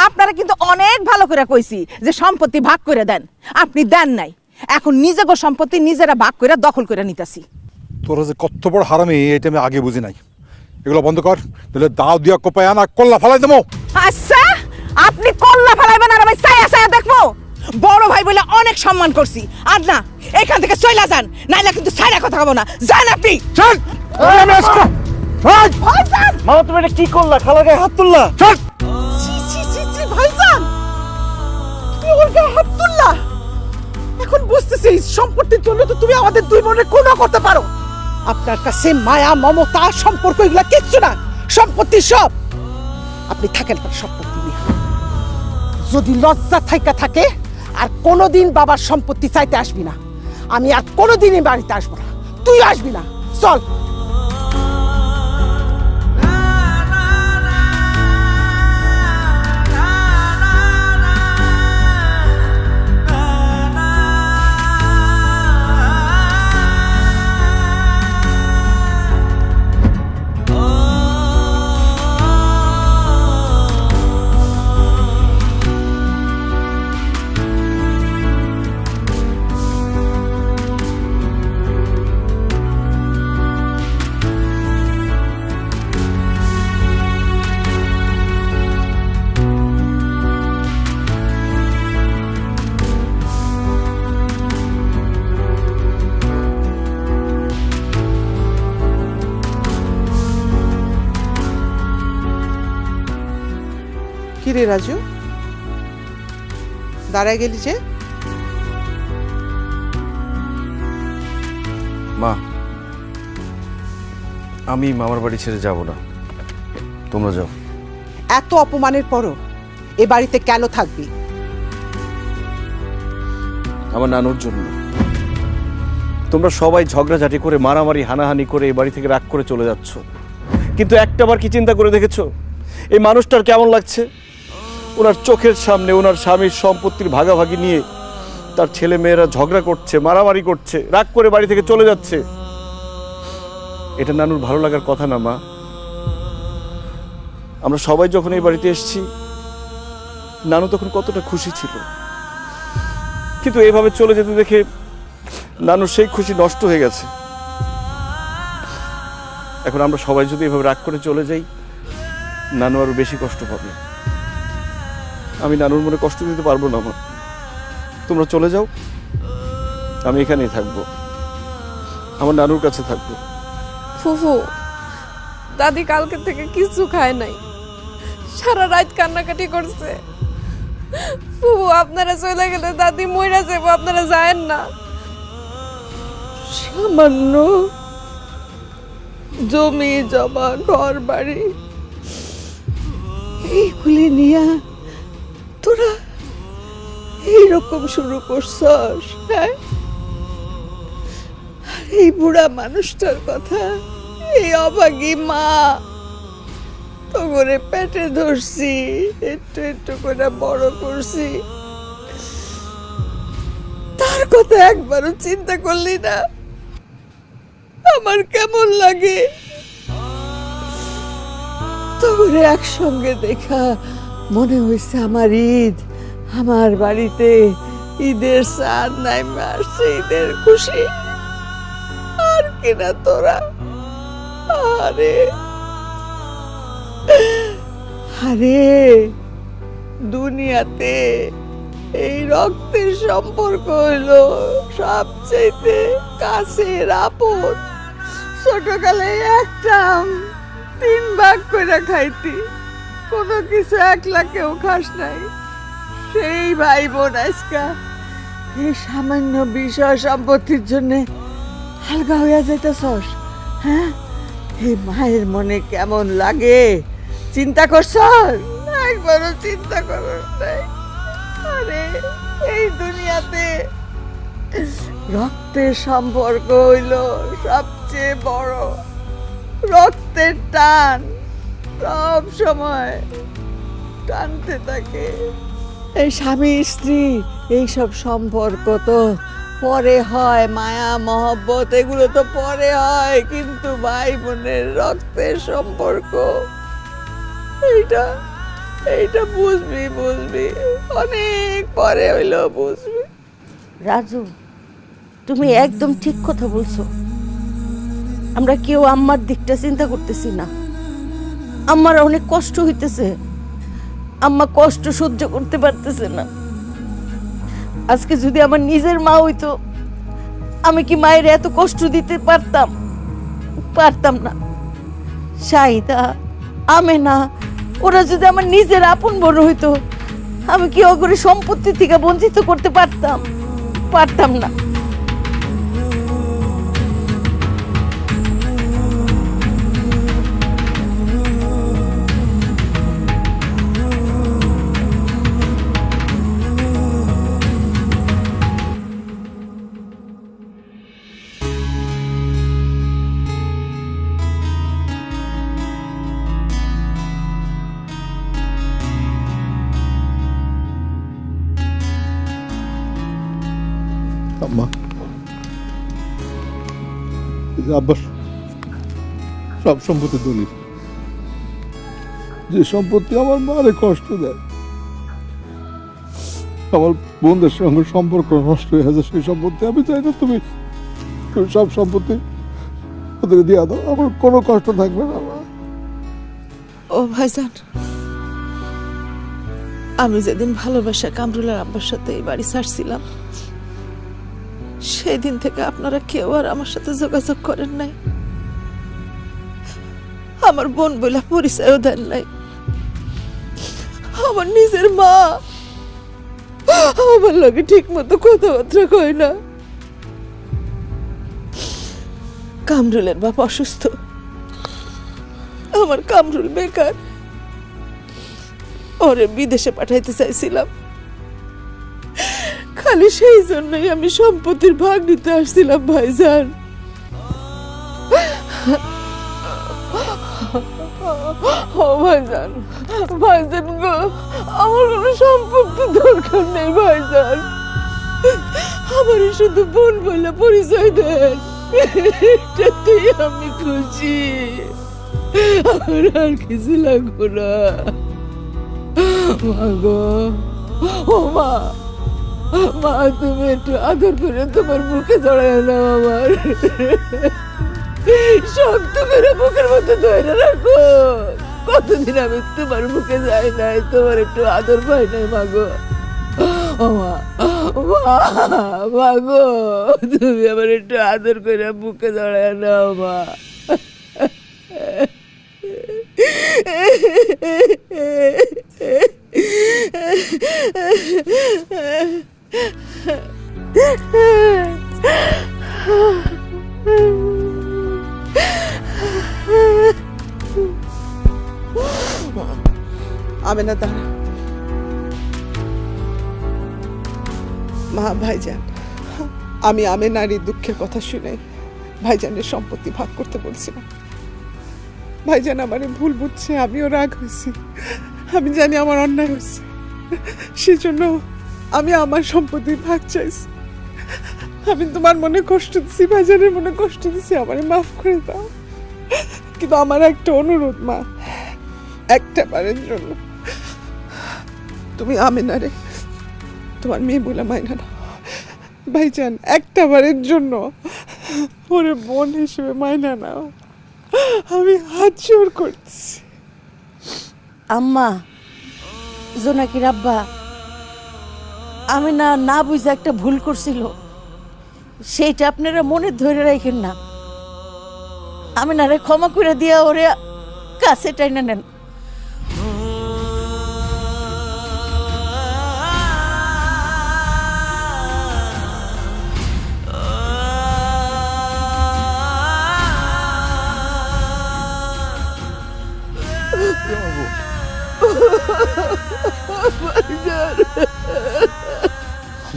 Speaker 11: আপনারা কিন্তু অনেক ভালো করে কইছি যে সম্পত্তি ভাগ করে দেন, আপনি দেন নাই। এখন নিজেগো সম্পত্তি নিজেরা ভাগ করে দখল করে নিতেছি।
Speaker 7: তোরা যে কত বড় হারামি এটা আমি আগে বুঝি নাই। এগুলো বন্ধ কর, তাহলে দাও দিয়া কোপায় আনা কল্লা ফেলাই দেবো।
Speaker 11: আচ্ছা, আপনি কল্লা ফেলাইবেন আর আমি ছায়া ছায়া দেখবো? বড় ভাই বলে অনেক সম্মান করছি, আর না এখান থেকে চলে যান, নাইলে কিন্তু ছায়া কথা বলবো না। যান আপনি।
Speaker 3: মামা তুমি এটা কি করলা? খালার গায়ে হাত তুললা?
Speaker 4: ভাইজান, তুমি ওর গায়ে হাত তুললা? এখন বুঝতেছি সম্পত্তির জন্য তো তুমি আমাদের দুই বোনের কোনো করতে পারো। আপনার কাছে মায়া মমতা সম্পর্ক এগুলা কিচ্ছু না, সম্পত্তি সব আপনি থাকেন সম্পত্তি নিয়ে। যদি লজ্জা থাইকা থাকে আর কোনোদিন বাবার সম্পত্তি চাইতে আসবি না, আমি আর কোনোদিনই বাড়িতে আসবো না, তুই আসবি না। চল। কিরে রাজু, দাঁড়ায় গেলি যে?
Speaker 3: মা, আমি মামার বাড়ি ছেড়ে যাব না, তোমরা যাও।
Speaker 4: এত অপমানের পরও এ বাড়িতে কেন থাকবি?
Speaker 3: আমার নানুর জন্য। তোমরা সবাই ঝগড়াঝাটি করে মারামারি হানাহানি করে এই বাড়ি থেকে রাগ করে চলে যাচ্ছ, কিন্তু একটাবার কি চিন্তা করে দেখেছো এই মানুষটার কেমন লাগছে? ওনার চোখের সামনে ওনার স্বামীর সম্পত্তির ভাগাভাগি নিয়ে তার ছেলে মেয়েরা ঝগড়া করছে, মারামারি করছে, রাগ করে বাড়ি থেকে চলে যাচ্ছে। এটা নানুর ভালো লাগার কথা না মা। আমরা সবাই যখন এই বাড়িতে এসেছি নানু তখন কতটা খুশি ছিল, কিন্তু এইভাবে চলে যেতে দেখে নানুর সেই খুশি নষ্ট হয়ে গেছে। এখন আমরা সবাই যদি এভাবে রাগ করে চলে যাই নানু আরো বেশি কষ্ট পাবে। আমি নানুর মনে কষ্ট দিতে পারবো না মা। তোমরা চলে যাও, আমি এখানেই থাকবো, আমার নানুর কাছে থাকবো।
Speaker 6: ফুফু, দাদি কালকে থেকে কিছু খায় নাই, সারা রাত কান্নাকাটি করছে। ফুফু, আপনারা চলে গেলে দাদি মইরা যাবো, আপনারা যায়েন না। সামান্য জমি জমা ঘর বাড়ি এইগুলি নিয়া তোরা
Speaker 8: এইরকম শুরু করছস? হ্যাঁ, এই বুড়া মানুষটার কথা, এই অভাগী মা তো করে পেটে ধরছি, একটু একটু করে বড় করছি, তার কথা একবারও চিন্তা করলি না? আমার কেমন লাগে তোরে একসঙ্গে দেখা, মনে হয়েছে আমার ঈদ, আমার বাড়িতে ঈদের চাঁদ নাইমে আসছে, ঈদের খুশি। আর কিনা তোরা, আরে আরে দুনিয়াতে এই রক্তের সম্পর্ক হইলো সবচেয়ে কাছের আপন। ছোটকালে একটা 3 ভাগ করে খাইতি, কোনো কিছু একলা কেউ খাস নাই। সেই ভাই বোন আজকা এই সামান্য বিষয় সম্পত্তির জন্য হালকা হইয়া যেতেছস। হ্যাঁ, এই মায়ের মনে কেমন লাগে চিন্তা করছ? একবারও চিন্তা করো নাই? আরে এই দুনিয়াতে রক্তের সম্পর্ক হইল সবচেয়ে বড়। রক্তের টান সব সময় টানতে থাকে। এই স্বামী স্ত্রী এইসব সম্পর্ক তো পরে হয়, মায়া মহব্বত এগুলো তো পরে হয়, কিন্তু ভাই বোনের রক্তের সম্পর্ক এইটা এইটা বুঝবি বুঝবি অনেক পরে হইলো বুঝবি।
Speaker 2: রাজু, তুমি একদম ঠিক কথা বলছো। আমরা কেউ আম্মার দিকটা চিন্তা করতেছি না। আম্মার অনেক কষ্ট হইতেছে, আম্মা কষ্ট সহ্য করতে পারতেছে না। আজকে যদি আমার নিজের মা হইতো, আমি কি মায়ের এত কষ্ট দিতে পারতাম? পারতাম না। শাহিদা, আমেনা, ওরা যদি আমার নিজের আপন বোন হইতো, আমি কি ওগুলো সম্পত্তি থেকে বঞ্চিত করতে পারতাম? পারতাম না।
Speaker 7: আম্মা, আব্বার সব সম্পত্তি দলিল, যে সম্পত্তি আমার মারে কষ্ট দেয়, আমার বোনদের সঙ্গে সম্পর্ক নষ্ট হয়ে আছে, সেই সম্পত্তি আমি চাই না তুমি সব সম্পত্তি ওদের দিয়ে দাও, আমার কোনো কষ্ট থাকবে না।
Speaker 11: ও ভাইজান, আমি যেদিন ভালোবাসা কামরুলের আব্বার সাথে এই বাড়ি ছাড়ছিলাম, সেই দিন থেকে আপনারা কেউ আর আমার সাথে যোগাযোগ করেন নাই, আমার বোন বলে পরিচয়ও দেন নাই। আমার নিজের মা আমার লগে ঠিক মতো কথাবার্তা কয় না। কামরুলের বাপ অসুস্থ, আমার কামরুল বেকার, ওরে বিদেশে পাঠাইতে চাইছিলাম, খালি সেই জন্যই আমি সম্পত্তির ভাগ নিতে আসছিলাম ভাইজান। ও ভাইজান, ভাইজান গো, আমার কোনো সম্পত্তির দরকার নেই ভাইজান, আমার শুধু বোন বলে পরিচয় দেন, এটাতেই আমি খুশি, আমার আর কিছু লাগবো না। মা গো, ও মা, মা তুমি একটু আদর করে তোমার মুখে জড়ায় নাও, আমার শক্ত করে বুকের মধ্যে ধরে রাখো। কতদিন আমি তোমার মুখে যাই নাই, তোমার একটু আদর পাই নাই মা গো। ও মা, মা গো, তুমি আমার একটু আদর করে বুকে জড়ায় নাও মা। আমেনা, দাঁড়া,
Speaker 4: মা ভাইজান, আমি নারীর দুঃখের কথা শুনে ভাইজানের সম্পত্তি ভাগ করতে বলছিলাম। ভাইজান আমারে ভুল বুঝছে, আমিও রাগ হয়েছি। আমি জানি আমার অন্যায় হয়েছে, সেজন্য আমি আমার সম্পত্তির ভাগ চাইছি। আমি তোমার মনে কষ্ট দিছি, ভাইজানের মনে কষ্ট দিছি, আমারে মাফ করে দাও। কিন্তু আমার একটা অনুরোধ মা, একটা বারের জন্য তুমি আমেনারে তোমার মেয়ে বলে মাইনা নাও। ভাইজান, একটা বারের জন্য ওরে বোন হিসেবে মাইনা নাও, আমি হাত জোর করছি।
Speaker 2: আম্মা, জোনাকির আব্বা, আমি না বুঝে একটা ভুল করছিল, সেইটা আপনারা মনে ধরে রাখেন না। আমি না রে ক্ষমা করে দিয়া ওরে কাছে টাইনা নেন।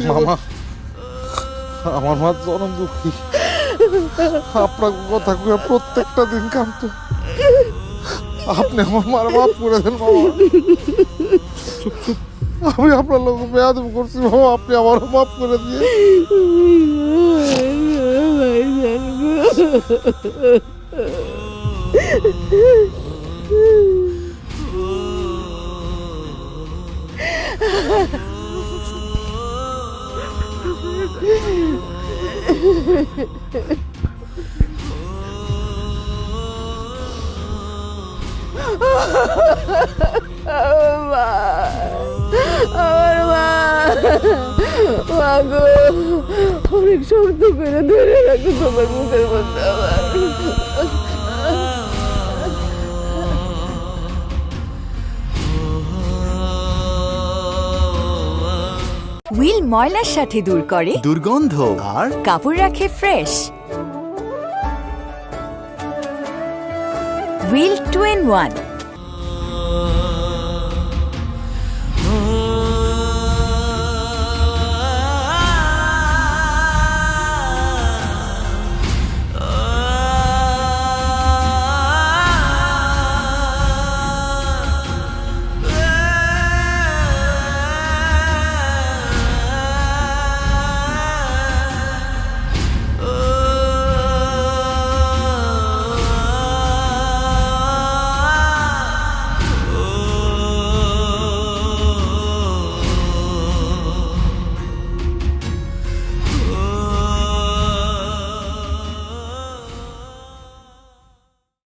Speaker 5: মামা, আমার মা চরম দুঃখী। আপনার কথা কয়ে প্রত্যেকটা দিন কাঁদত। আপনি আমার মার মাফ করে দেন মামা। আমি আপনার লোক বেয়াদব করছি বাবা, আপনি আমারও মাফ করে দিয়ে।
Speaker 2: আমার মা গো, অনেক শক্ত করে ধরে রাখো তোমার মুখের মধ্যে আমার।
Speaker 1: হুইল ময়লার সাথে দূর করে
Speaker 12: দুর্গন্ধ আর
Speaker 1: কাপড় রাখে ফ্রেশ। Wheel 2 in 1।